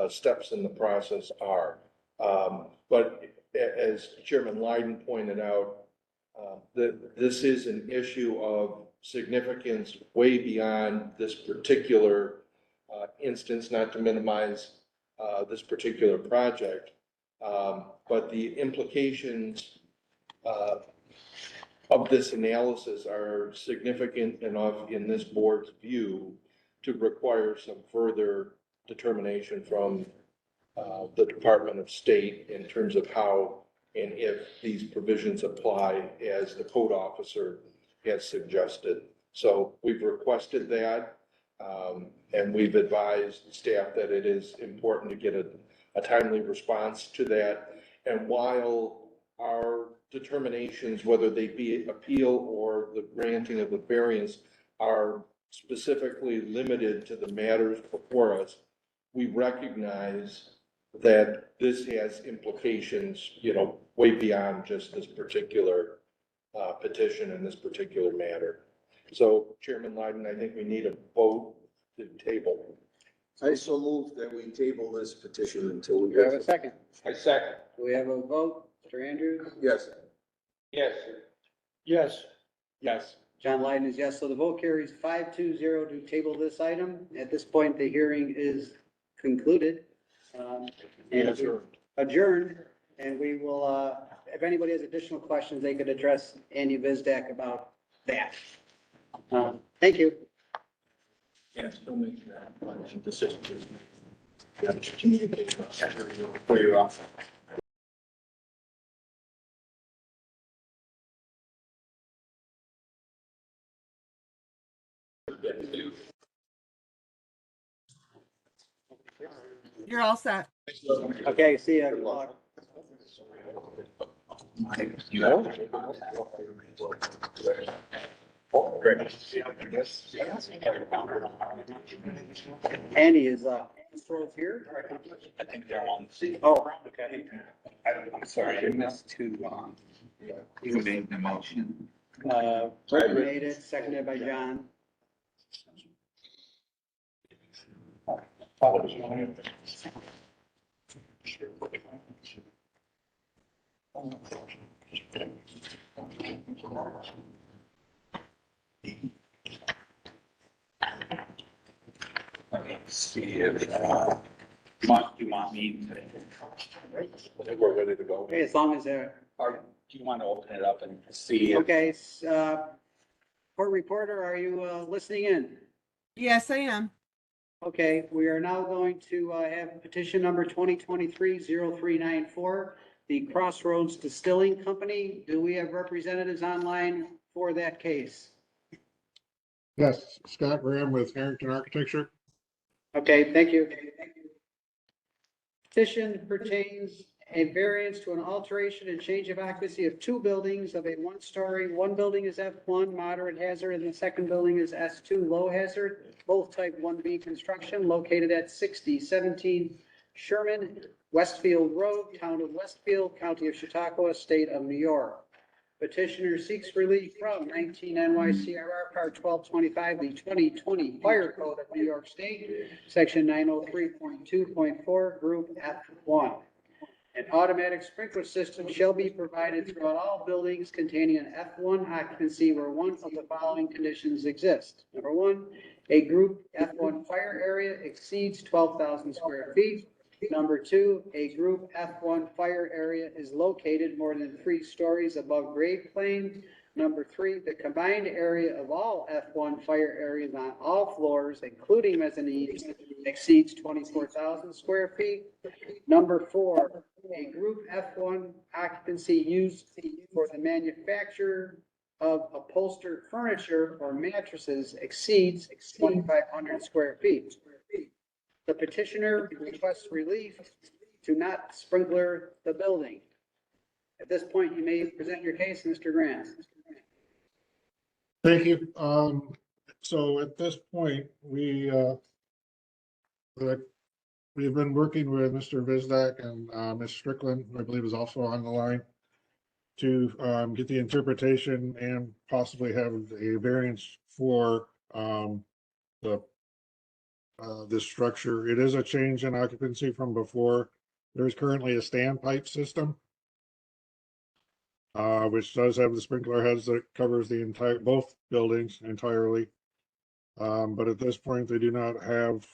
Speaker 13: steps in the process are. But as Chairman Lyden pointed out, this is an issue of significance way beyond this particular instance, not to minimize this particular project. But the implications of this analysis are significant enough in this board's view to require some further determination from the Department of State in terms of how and if these provisions apply as the code officer has suggested. So we've requested that, and we've advised staff that it is important to get a timely response to that. And while our determinations, whether they be appeal or the granting of a variance, are specifically limited to the matters before us, we recognize that this has implications, way beyond just this particular petition and this particular matter. So Chairman Lyden, I think we need a vote to table.
Speaker 8: I so move that we table this petition until we
Speaker 1: Do we have a second?
Speaker 8: I second.
Speaker 1: Do we have a vote? Mr. Andrews?
Speaker 8: Yes.
Speaker 11: Yes.
Speaker 15: Yes.
Speaker 13: Yes.
Speaker 1: John Lyden is yes, so the vote carries 5-0 to table this item. At this point, the hearing is concluded. And adjourned. And we will, if anybody has additional questions, they could address Andy Vizdak about that. Thank you.
Speaker 18: Yeah, still making that decision. Communicate where you're off.
Speaker 12: You're all set.
Speaker 1: Okay, see ya. Good luck. Andy is, Stroll's here?
Speaker 3: I think they're on.
Speaker 1: Oh, okay.
Speaker 3: I'm sorry, I missed two, you made the motion.
Speaker 1: Rick made it, seconded by John.
Speaker 3: See if, you want me to?
Speaker 8: I think we're ready to go.
Speaker 1: Okay, as long as they're,
Speaker 3: Or do you want to open it up and see? if-
Speaker 1: okay, court reporter, are you, listening in?
Speaker 12: Yes, I am.
Speaker 1: Okay, we are now going to, have petition number 2023-0394, the Crossroads Distilling Company. Do we have representatives online for that case?
Speaker 20: Yes, Scott Graham with Harrington Architecture.
Speaker 1: Okay, thank you. Petition pertains a variance to an alteration and change of occupancy of two buildings of a one-story. One building is F1 moderate hazard and the second building is S2 low hazard, both type 1B construction located at 6017 Sherman Westfield Road, Town of Westfield, County of Chautauqua, State of New York. Petitioner seeks relief from 19 NYCRR Part 1225, the 2020 Fire Code of New York State, Section 903.2.4, Group F1. An automatic sprinkler system shall be provided throughout all buildings containing an F1 occupancy where one of the following conditions exist. Number one, a group F1 fire area exceeds 12,000 square feet. Number two, a group F1 fire area is located more than 3 stories above grade plane. Number three, the combined area of all F1 fire areas on all floors, including mezzanine, exceeds 24,000 square feet. Number four, a group F1 occupancy used for the manufacture of upholstered furniture or mattresses exceeds 2,500 square feet. The petitioner requests relief to not sprinkler the building. At this point, you may present your case, Mr. Grant.
Speaker 20: Thank you. So at this point, we've been working with Mr. Vizdak and Ms. Strickland, who I believe is also on the line, to get the interpretation and possibly have a variance for this structure. It is a change in occupancy from before. There's currently a standpipe system, which does have the sprinkler heads that covers the both buildings entirely. But at this point, they do not have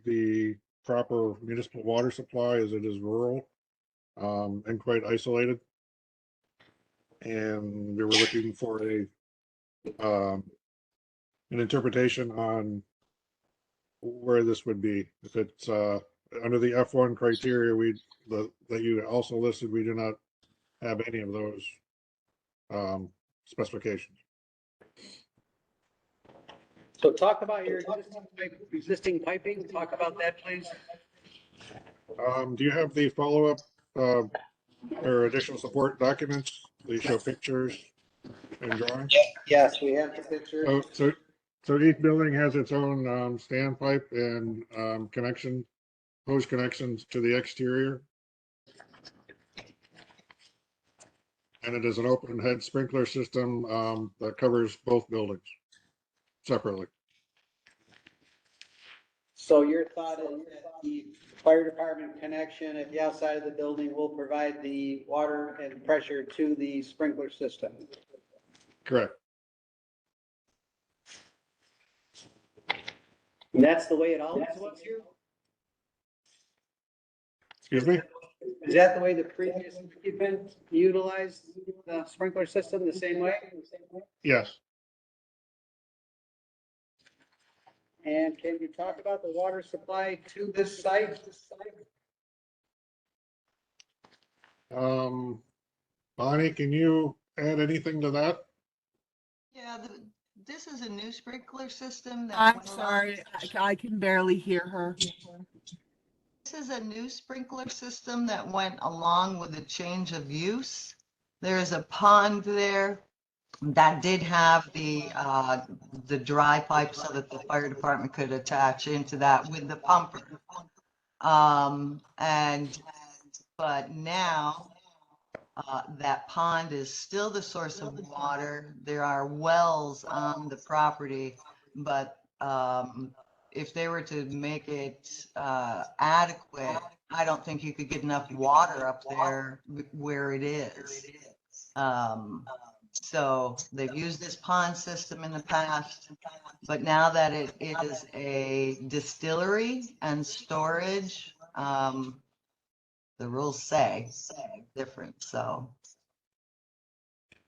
Speaker 20: the proper municipal water supply, as it is rural, and quite isolated. And we were looking for an interpretation on where this would be. If it's under the F1 criteria, that you also listed, we do not have any of those specifications.
Speaker 1: So talk about your existing piping. Talk about that, please.
Speaker 20: Do you have the follow-up or additional support documents? They show pictures and drawings?
Speaker 1: Yes, we have the pictures.
Speaker 20: So each building has its own standpipe and hose connections to the exterior. And it is an open head sprinkler system that covers both buildings separately.
Speaker 1: So your thought is that the fire department connection at the outside of the building will provide the water and pressure to the sprinkler system?
Speaker 20: Correct.
Speaker 1: And that's the way it always was here?
Speaker 20: Excuse me?
Speaker 1: Is that the way the previous occupant utilized the sprinkler system, the same way?
Speaker 20: Yes.
Speaker 1: And can you talk about the water supply to this site?
Speaker 20: Bonnie, can you add anything to that?
Speaker 21: Yeah, this is a new sprinkler system that
Speaker 12: I'm
Speaker 21: went along.
Speaker 12: sorry, I can barely hear her.
Speaker 21: This is a new sprinkler system that went along with a change of use. There is a pond there that did have the dry pipe so that the fire department could attach into that with the pumper. But now that pond is still the source of water. There are wells on the property, but if they were to make it adequate, I don't think you could get enough water up there where it is. So they've used this pond system in the past, but now that it is a distillery and storage, the rules say different, so.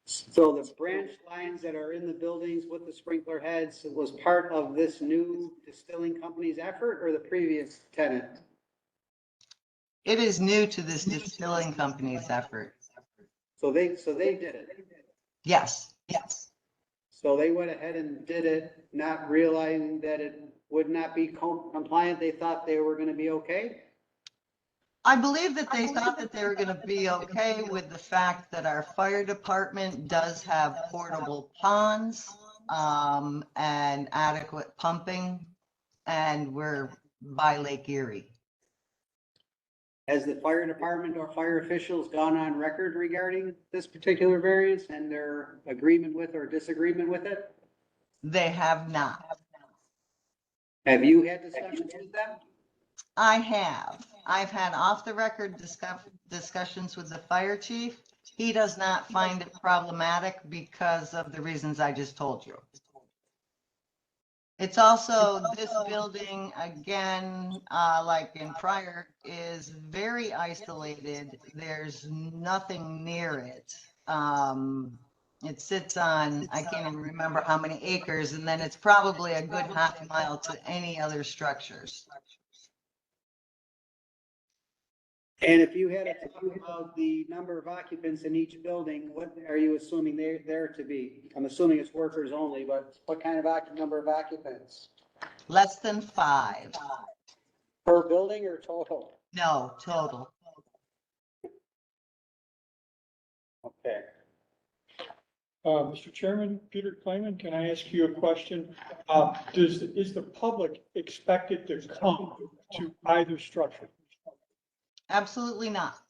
Speaker 1: So the branch lines that are in the buildings with the sprinkler heads was part of this new distilling company's effort or the previous tenant?
Speaker 21: It is new to this distilling company's effort.
Speaker 1: So they did it?
Speaker 21: Yes, yes.
Speaker 1: So they went ahead and did it, not realizing that it would not be compliant. They thought they were gonna be okay?
Speaker 21: I believe that they thought that they were going to be okay with the fact that our fire department does have portable ponds and adequate pumping, and we're by Lake Erie.
Speaker 1: Has the fire department or fire officials gone on record regarding this particular variance and their agreement with or disagreement with it?
Speaker 21: They have not.
Speaker 1: Have you had discussions with them?
Speaker 21: I have. I've had off-the-record discussions with the fire chief. He does not find it problematic because of the reasons I just told you. It's also, this building, again, like in prior, is very isolated. There's nothing near it. It sits on, I can't even remember how many acres, and then it's probably a good half mile to any other structures.
Speaker 1: And if you had to talk about the number of occupants in each building, what are you assuming they're there to be? I'm assuming it's workers only, but what kind of number of occupants?
Speaker 21: Less than 5.
Speaker 1: Per building or total?
Speaker 21: No, total.
Speaker 1: Okay.
Speaker 15: Mr. Chairman, Peter Klayman, can I ask you a question? Is the public expected to come to either structure?
Speaker 21: Absolutely not.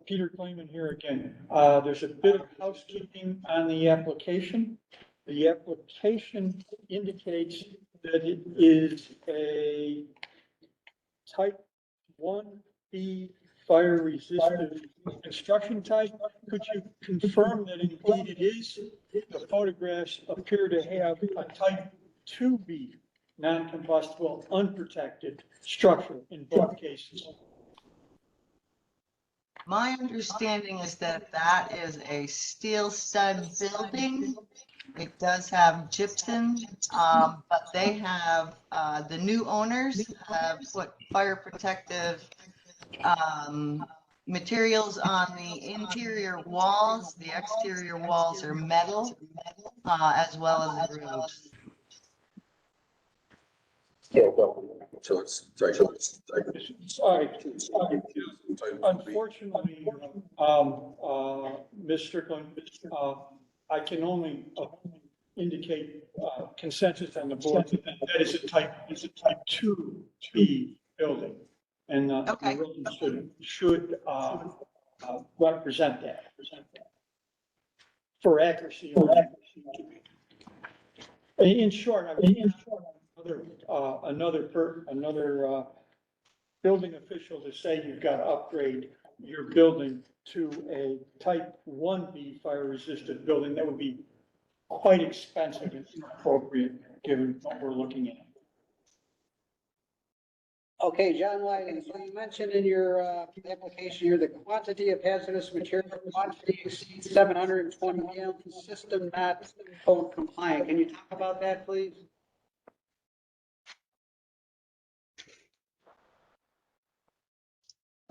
Speaker 15: Peter Klayman here again. There's a bit of housekeeping on the application. The application indicates that it is a type 1B fire resistant construction type. Could you confirm that indeed it is? The photographs appear to have a type 2B non-combustible, unprotected structure in both cases.
Speaker 21: My understanding is that that is a steel stud building. It does have gypsum, but they have, the new owners have put fire protective materials on the interior walls. The exterior walls are metal, as well as the roofs.
Speaker 8: So it's,
Speaker 15: Unfortunately, Ms. Strickland, I can only indicate consensus on the board that is a type 2B building. And the building should represent that for accuracy. In short, another building official to say you've got to upgrade your building to a type 1B fire resistant building, that would be quite expensive and inappropriate given what we're looking at.
Speaker 1: Okay, John Whiting, so you mentioned in your, application here, the quantity of hazardous material, quantity exceeds 720 gallons, system not code compliant. Can you talk about that, please?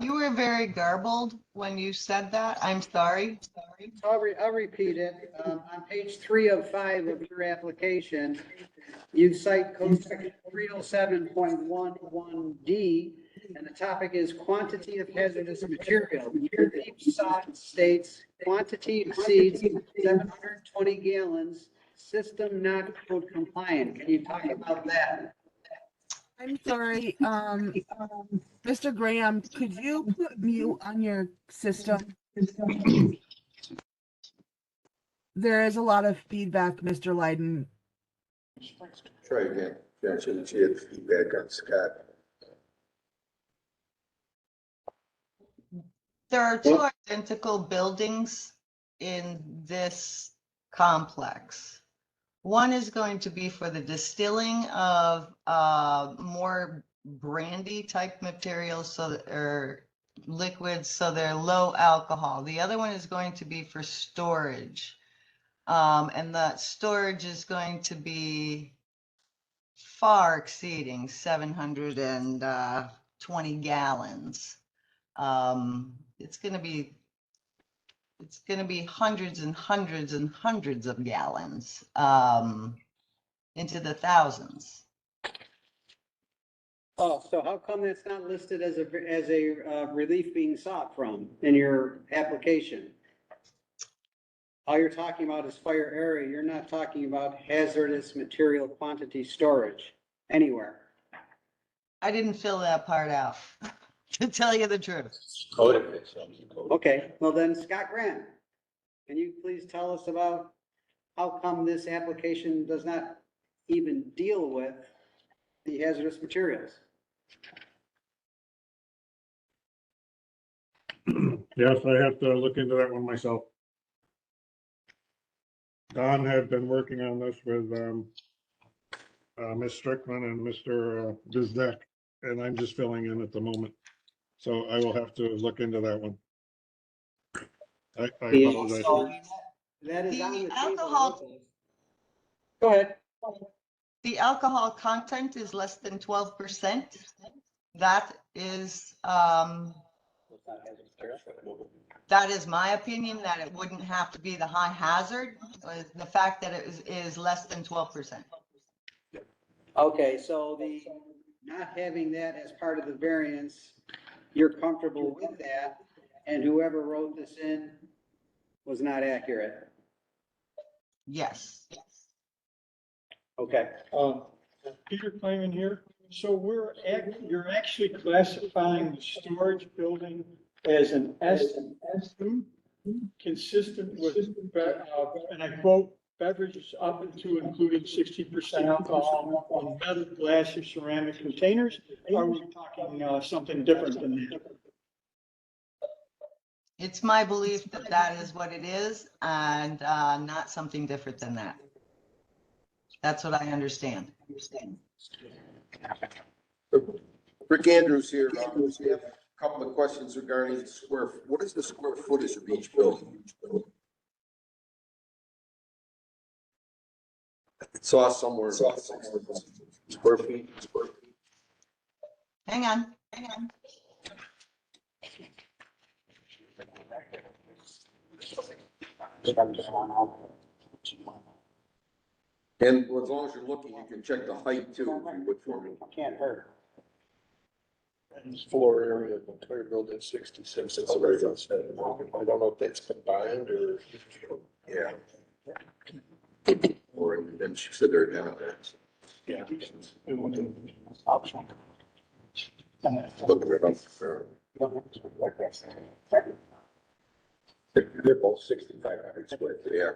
Speaker 21: You were very garbled when you said that. I'm sorry.
Speaker 1: So I'll repeat it. On page 3 of 5 of your application, you cite code section 307.11D, and the topic is quantity of hazardous material. Your deep sought states quantity exceeds 720 gallons, system not code compliant. Can you talk about that?
Speaker 12: I'm sorry, Mr. Graham, could you put mute on your system? There is a lot of feedback, Mr. Leiden.
Speaker 8: Try again. Yeah, she had feedback on Scott.
Speaker 21: There are two identical buildings in this complex. One is going to be for the distilling of more brandy type materials, or liquids, so they're low alcohol. The other one is going to be for storage. And that storage is going to be far exceeding 720 gallons. It's going to be hundreds and hundreds and hundreds of gallons, into the thousands.
Speaker 1: Oh, so how come that's not listed as a relief being sought from in your application? All you're talking about is fire area. You're not talking about hazardous material quantity storage anywhere.
Speaker 21: I didn't fill that part out, to tell you the truth.
Speaker 1: Okay, well then, Scott Grant, can you please tell us about how come this application does not even deal with the hazardous materials?
Speaker 20: Yes, I have to look into that one myself. Don had been working on this with Ms. Strickland and Mr. Bizdeck, and I'm just filling in at the moment. So I will have to look into that one. I apologize.
Speaker 1: That is on the
Speaker 21: alcohol.
Speaker 1: table. Go ahead.
Speaker 21: The alcohol content is less than 12%. That is my opinion, that it wouldn't have to be the high hazard, the fact that it is less than 12%.
Speaker 1: Okay, so the not having that as part of the variance, you're comfortable with that, and whoever wrote this in was not accurate?
Speaker 21: Yes.
Speaker 1: Okay.
Speaker 15: Peter Klayman here. So you're actually classifying the storage building as an S2, consistent with, and I quote, beverages up to including 60% alcohol on metal, glass, or ceramic containers. Or are we talking something different than that?
Speaker 21: It's my belief that that is what it is, and not something different than that. That's what I understand.
Speaker 8: Rick Andrews here. We have a couple of questions regarding what is the square footage of each building? I saw somewhere about 6 square feet.
Speaker 21: Hang on.
Speaker 8: And as long as you're looking, you can check the height too, if you would for me.
Speaker 1: Can't hurt.
Speaker 11: And floor area of the entire building is 66. It's very good. I don't know if that's combined or.
Speaker 8: Yeah. Or then she said they're down there.
Speaker 15: Yeah.
Speaker 8: Looking it up. They're both 6,500 square feet. Yeah.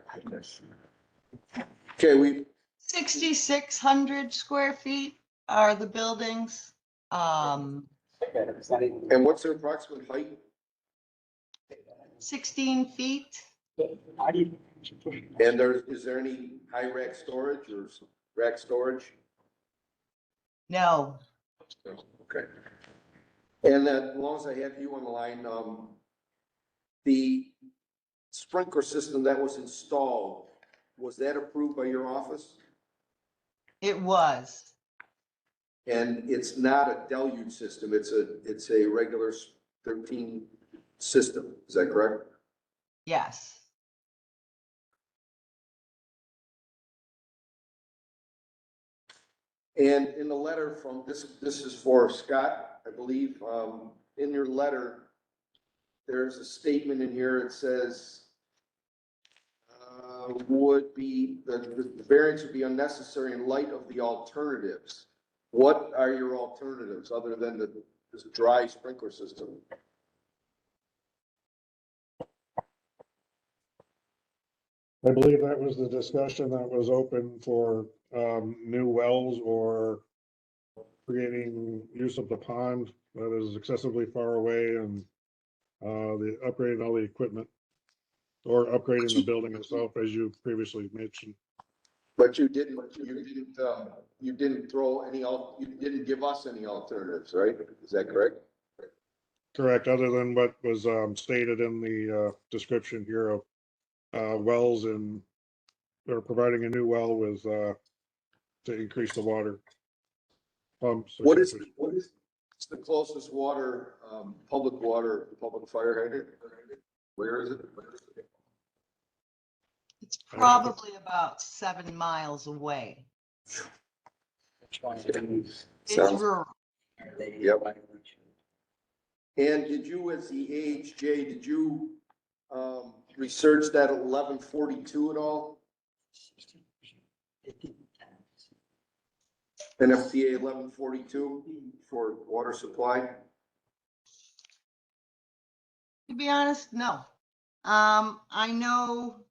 Speaker 8: Okay,
Speaker 21: 6,600 square feet are the buildings.
Speaker 8: And what's their approximate height?
Speaker 21: 16 feet.
Speaker 8: And is there any high rack storage or rack storage?
Speaker 21: No.
Speaker 8: Okay. And then, as long as I have you on the line, the sprinkler system that was installed, was that approved by your office?
Speaker 21: It was,
Speaker 8: And it's not a deluge system, it's a regular 13 system, is that correct?
Speaker 21: yes.
Speaker 8: And in the letter from, this is for Scott, I believe, in your letter, there's a statement in here, it says, the variance would be unnecessary in light of the alternatives. What are your alternatives other than this dry sprinkler system?
Speaker 20: I believe that was the discussion that was open for new wells or creating use of the pond that is excessively far away and the upgrading all the equipment or upgrading the building itself, as you previously mentioned.
Speaker 8: But you didn't throw any, you didn't give us any alternatives, right? Is that correct?
Speaker 20: Correct, other than what was stated in the description here of wells and or providing a new well with to increase the water pumps.
Speaker 8: What is the closest water, public fire hydrant? Where is it?
Speaker 21: It's probably about 7 miles away. It's rural.
Speaker 8: Yep. And did you, as the AHJ, did you research that 1142 at all? NFPA 1142 for water supply?
Speaker 21: To be honest, no. I know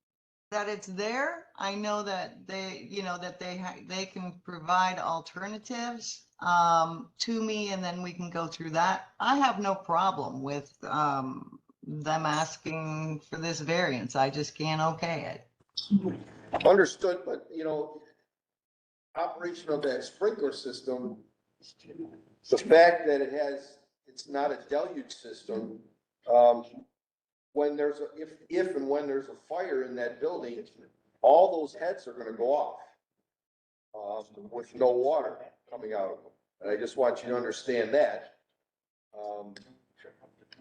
Speaker 21: that it's there. I know that they, that they can provide alternatives to me, and then we can go through that. I have no problem with them asking for this variance. I just can't okay it.
Speaker 8: Understood, but operation of that sprinkler system, the fact that it's not a deluge system, when there's if and when there's a fire in that building, all those heads are gonna go off with no water coming out of them. And I just want you to understand that.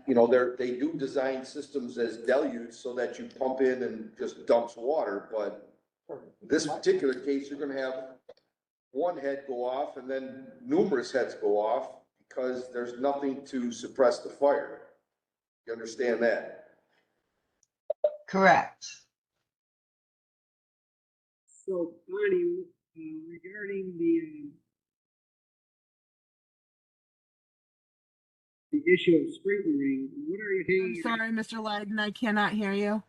Speaker 8: They do design systems as deluge so that you pump in and just dumps water, but this particular case, you're gonna have one head go off and then numerous heads go off because there's nothing to suppress the fire. You understand that?
Speaker 21: Correct.
Speaker 1: So, Bonnie, regarding the issue of sprinklering, what are you
Speaker 12: I'm sorry, Mr. Layden, I cannot hear you.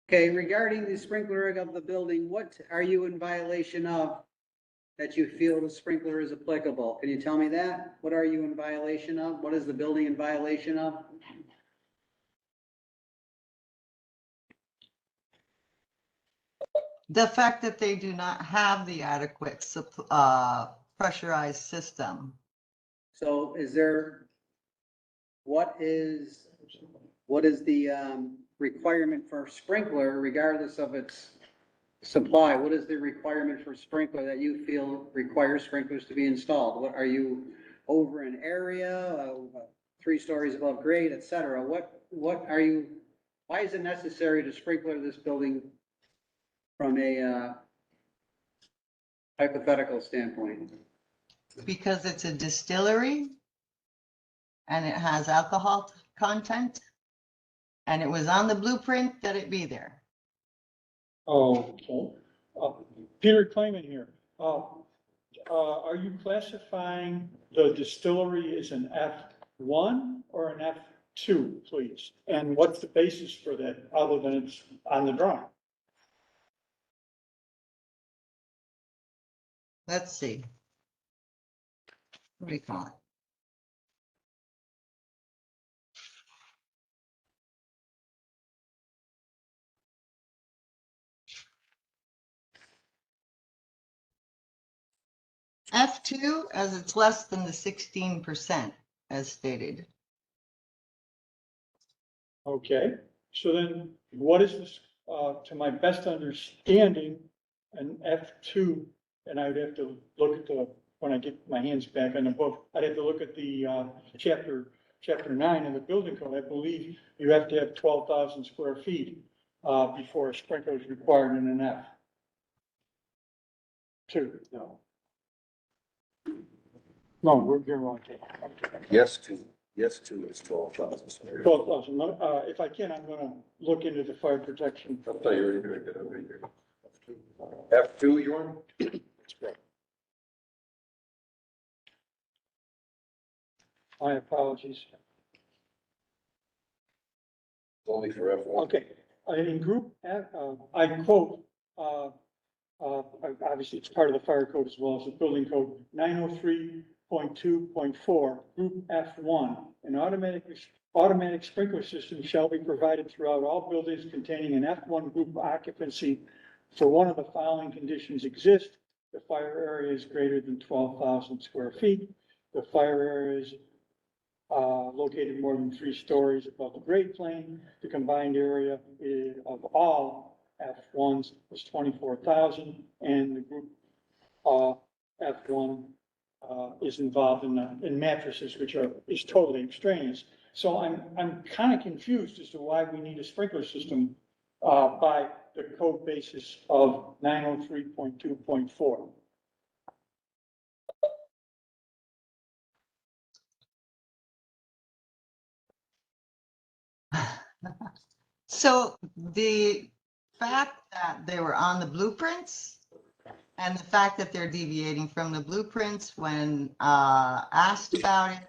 Speaker 1: Okay, regarding the sprinkler of the building, what are you in violation of that you feel the sprinkler is applicable? Can you tell me that? What are you in violation of? What is the building in violation of?
Speaker 21: The fact that they do not have the adequate pressurized system.
Speaker 1: So what is the requirement for sprinkler regardless of its supply? What is the requirement for sprinkler that you feel requires sprinklers to be installed? What are you over an area, 3 stories above grade, et cetera? What are you, why is it necessary to sprinkler this building from a hypothetical standpoint?
Speaker 21: Because it's a distillery and it has alcohol content, and it was on the blueprint that it be there.
Speaker 15: Okay. Peter Clayman here. Are you classifying the distillery as an F1 or an F2, please? And what's the basis for that, other than it's on the drawing?
Speaker 21: Let's see. What do you call it? F2, as it's less than the 16% as stated.
Speaker 15: Okay, so then what is this, to my best understanding, an F2? And I would have to look at when I get my hands back on the book, I'd have to look at the, chapter 9 of the building code. I believe you have to have 12,000 square feet, before a sprinkler is required in an F2. No. No, you're wrong.
Speaker 8: Yes to is 12,000.
Speaker 15: 12,000. If I can, I'm gonna look into the fire protection.
Speaker 8: I'll tell you where you're gonna get over here. F2, you want? That's correct.
Speaker 15: My apologies.
Speaker 8: Only for F1.
Speaker 15: Okay, in group, F, I quote, obviously it's part of the fire code as well as the building code, 903.2.4, group F1, an automatic sprinkler system shall be provided throughout all buildings containing an F1 group occupancy for one of the following conditions exist. The fire area is greater than 12,000 square feet. The fire area is located more than 3 stories above the grade plane. The combined area of all F1s is 24,000, and the group F1 is involved in mattresses, which is totally extraneous. So I'm kind of confused as to why we need a sprinkler system by the code basis of 903.2.4.
Speaker 21: So the fact that they were on the blueprints and the fact that they're deviating from the blueprints when asked about it,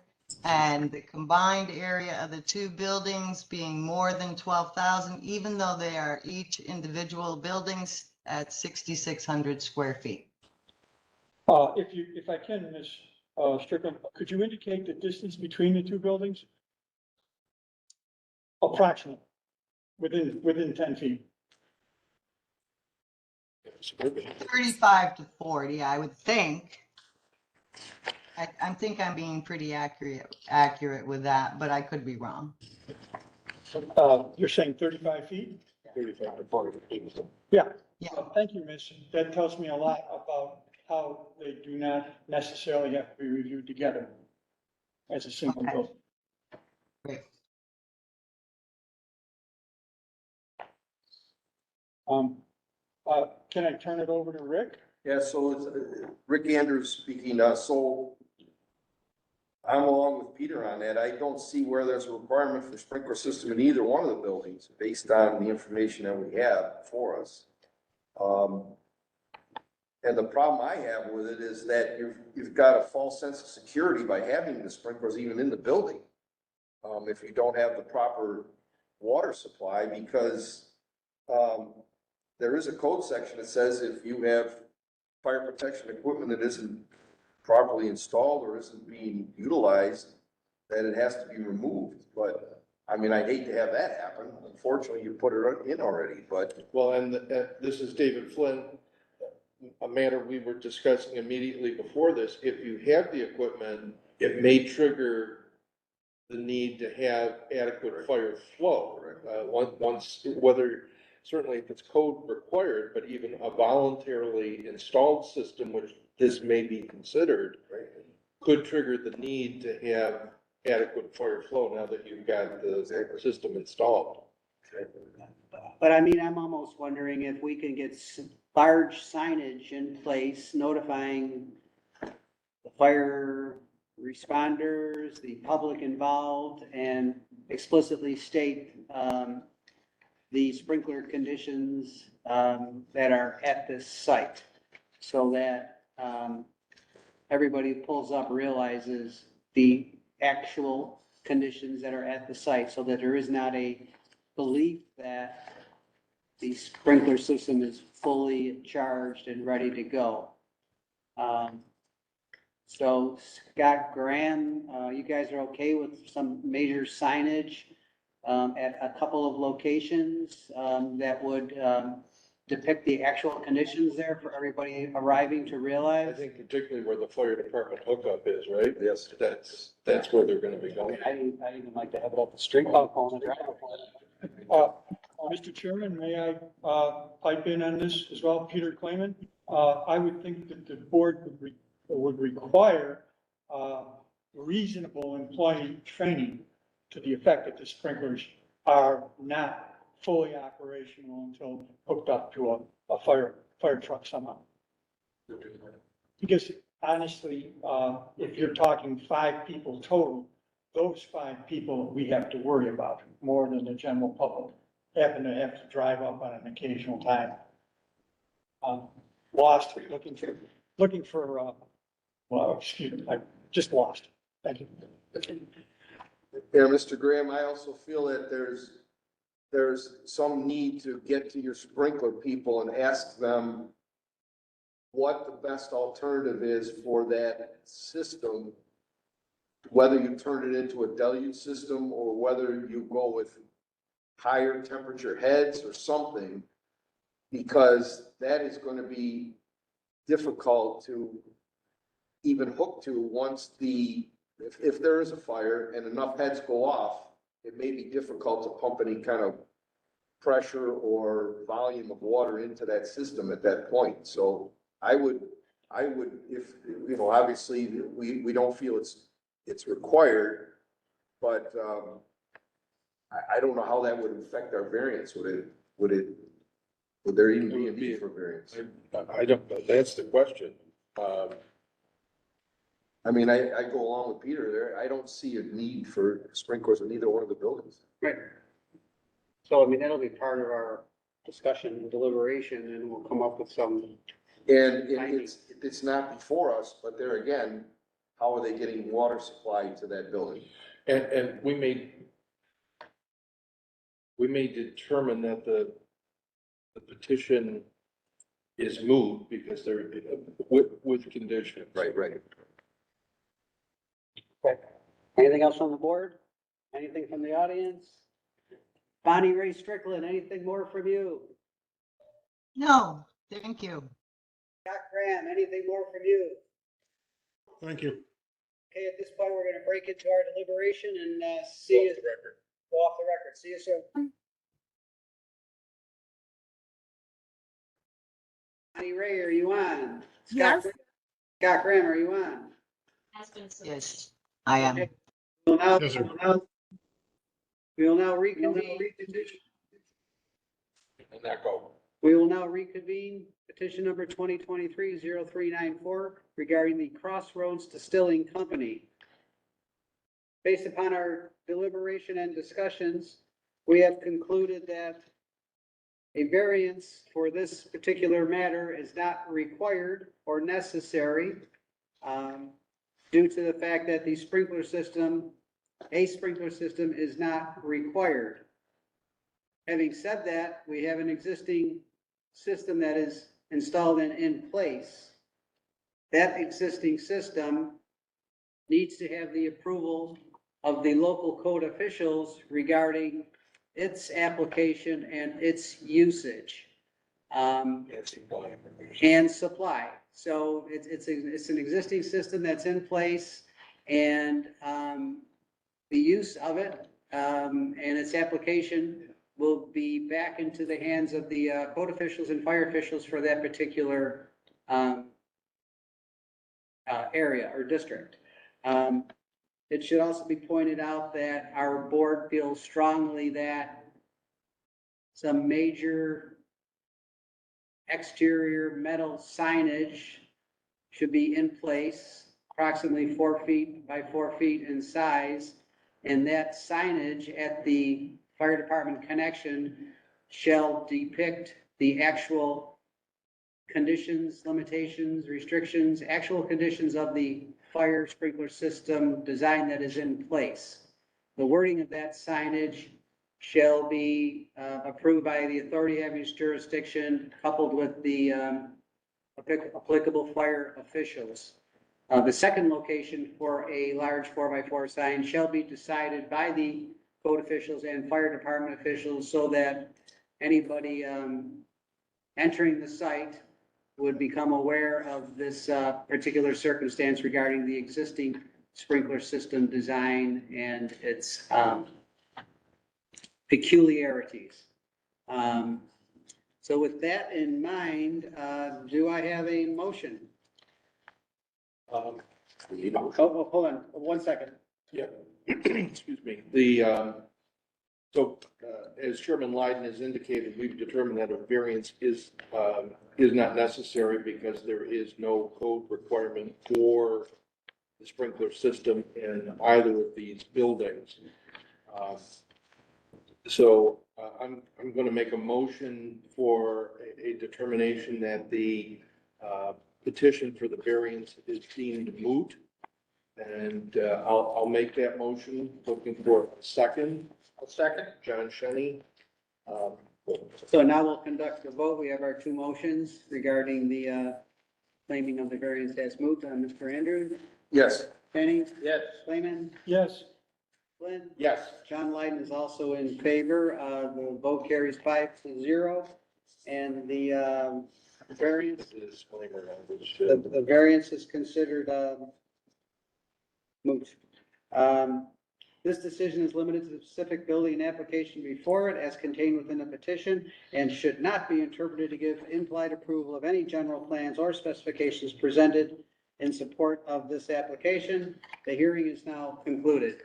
Speaker 21: and the combined area of the 2 buildings being more than 12,000, even though they are each individual buildings at 6,600 square feet.
Speaker 15: If I can, Ms. Strickland, could you indicate the distance between the 2 buildings? Approximately, within 10 feet.
Speaker 21: 35 to 40, I would think. I think I'm being pretty accurate with that, but I could be wrong.
Speaker 15: You're saying 35 feet?
Speaker 8: 35 to 40 feet.
Speaker 15: Yeah.
Speaker 21: Yeah.
Speaker 15: Thank you, Ms. That tells me a lot about how they do not necessarily have to be reviewed together as a single building.
Speaker 21: Great.
Speaker 15: Can I turn it over to Rick?
Speaker 8: Yeah, so it's Rick Andrews speaking. So I'm along with Peter on that. I don't see where there's a requirement for sprinkler system in either one of the buildings based on the information that we have for us. And the problem I have with it is that you've got a false sense of security by having the sprinklers even in the building. If you don't have the proper water supply, because there is a code section that says if you have fire protection equipment that isn't properly installed or isn't being utilized, then it has to be removed. But I mean, I'd hate to have that happen. Unfortunately, you put it in already, but.
Speaker 13: Well, and this is David Flynn, a matter we were discussing immediately before this. If you have the equipment, it may trigger the need to have adequate fire flow. Once, whether, certainly if it's code required, but even a voluntarily installed system, which this may be considered, could trigger the need to have adequate fire flow now that you've got the system installed.
Speaker 1: But I mean, I'm almost wondering if we can get large signage in place notifying the fire responders, the public involved, and explicitly state the sprinkler conditions that are at this site, so that everybody who pulls up realizes the actual conditions that are at the site, so that there is not a belief that the sprinkler system is fully charged and ready to go. So Scott Graham, you guys are okay with some major signage at a couple of locations that would depict the actual conditions there for everybody arriving to
Speaker 13: I
Speaker 1: realize?
Speaker 13: think particularly where the fire department hookup is, right?
Speaker 8: Yes.
Speaker 13: That's where they're gonna be
Speaker 1: I
Speaker 13: going.
Speaker 1: mean, I even like to have it up the street.
Speaker 15: Mr. Chairman, may I, pipe in on this as well? Peter Clayman. I would think that the board would require, reasonable employee training to the effect that the sprinklers are not fully operational until hooked up to a fire truck somehow. Because honestly, if you're talking 5 people total, those 5 people we have to worry about more than the general public happen to have to drive up on an occasional time. Lost, looking for, well, excuse me, I just lost. Thank you.
Speaker 8: Yeah, Mr. Graham, I also feel that there's some need to get to your sprinkler people and ask them what the best alternative is for that system, whether you turn it into a deluge system or whether you go with higher temperature heads or something, because that is going to be difficult to even hook to once if there is a fire and enough heads go off, it may be difficult to pump any kind of pressure or volume of water into that system at that point. So I would, if, you know, obviously we don't feel it's required, but, I don't know how that would affect our variance. Would there even be a need for variance?
Speaker 13: I don't, that's the question.
Speaker 8: I mean, I go along with Peter there. I don't see a need for sprinklers in either one of the buildings.
Speaker 1: Right. So, I mean, that'll be part of our discussion and deliberation, and we'll come up with some.
Speaker 8: And it's not before us, but there again, how are they getting water supply to that building?
Speaker 13: And we may determine that the petition is moved because they're with conditions.
Speaker 8: Right.
Speaker 1: Okay. Anything else from the board? Anything from the audience? Bonnie Ray Strickland, anything more from you?
Speaker 21: No, thank you.
Speaker 1: Scott Graham, anything more from you?
Speaker 20: Thank you.
Speaker 1: Okay, at this point, we're gonna break into our deliberation and, see you. Go off the record. See you soon. Bonnie Ray, are you on?
Speaker 12: Yes.
Speaker 1: Scott Graham, are you on?
Speaker 21: Yes, I am.
Speaker 1: Okay. We'll now,
Speaker 20: Yes, sir.
Speaker 1: we will now reconvene.
Speaker 13: And that go.
Speaker 1: We will now reconvene petition number 2023-0394 regarding the Crossroads Distilling Company. Based upon our deliberation and discussions, we have concluded that a variance for this particular matter is not required or necessary due to the fact that a sprinkler system is not required. Having said that, we have an existing system that is installed and in place. That existing system needs to have the approval of the local code officials regarding its application and its usage. And supply. So it's an existing system that's in place, and the use of it and its application will be back into the hands of the code officials and fire officials for that particular area or district. It should also be pointed out that our board feels strongly that some major exterior metal signage should be in place, approximately 4 feet by 4 feet in size. And that signage at the fire department connection shall depict the actual conditions, limitations, restrictions, actual conditions of the fire sprinkler system design that is in place. The wording of that signage shall be approved by the authority having jurisdiction, coupled with the applicable fire officials. The second location for a large 4x4 sign shall be decided by the code officials and fire department officials so that anybody entering the site would become aware of this particular circumstance regarding the existing sprinkler system design and its peculiarities. So with that in mind, do I have a motion? Oh, hold on, 1 second.
Speaker 13: Yeah, excuse me. As Chairman Lyden has indicated, we've determined that a variance is not necessary because there is no code requirement for the sprinkler system in either of these buildings. I'm going to make a motion for a determination that the petition for the variance is deemed moot. And I'll make that motion, looking for a second.
Speaker 9: I'll second.
Speaker 13: John Shenny.
Speaker 1: So now we'll conduct the vote. We have our two motions regarding the claiming of the variance as moot. Mr. Andrews?
Speaker 11: Yes.
Speaker 1: Kenny?
Speaker 9: Yes.
Speaker 1: Clayman?
Speaker 15: Yes.
Speaker 1: Flynn?
Speaker 13: Yes.
Speaker 1: John Lyden is also in favor. The vote carries 5-0. And the variance, the variance is considered moot. This decision is limited to the specific building and application before it as contained within the petition and should not be interpreted to give implied approval of any general plans or specifications presented in support of this application. The hearing is now concluded.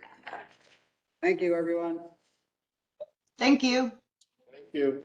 Speaker 1: Thank you, everyone.
Speaker 21: Thank you.
Speaker 13: Thank you.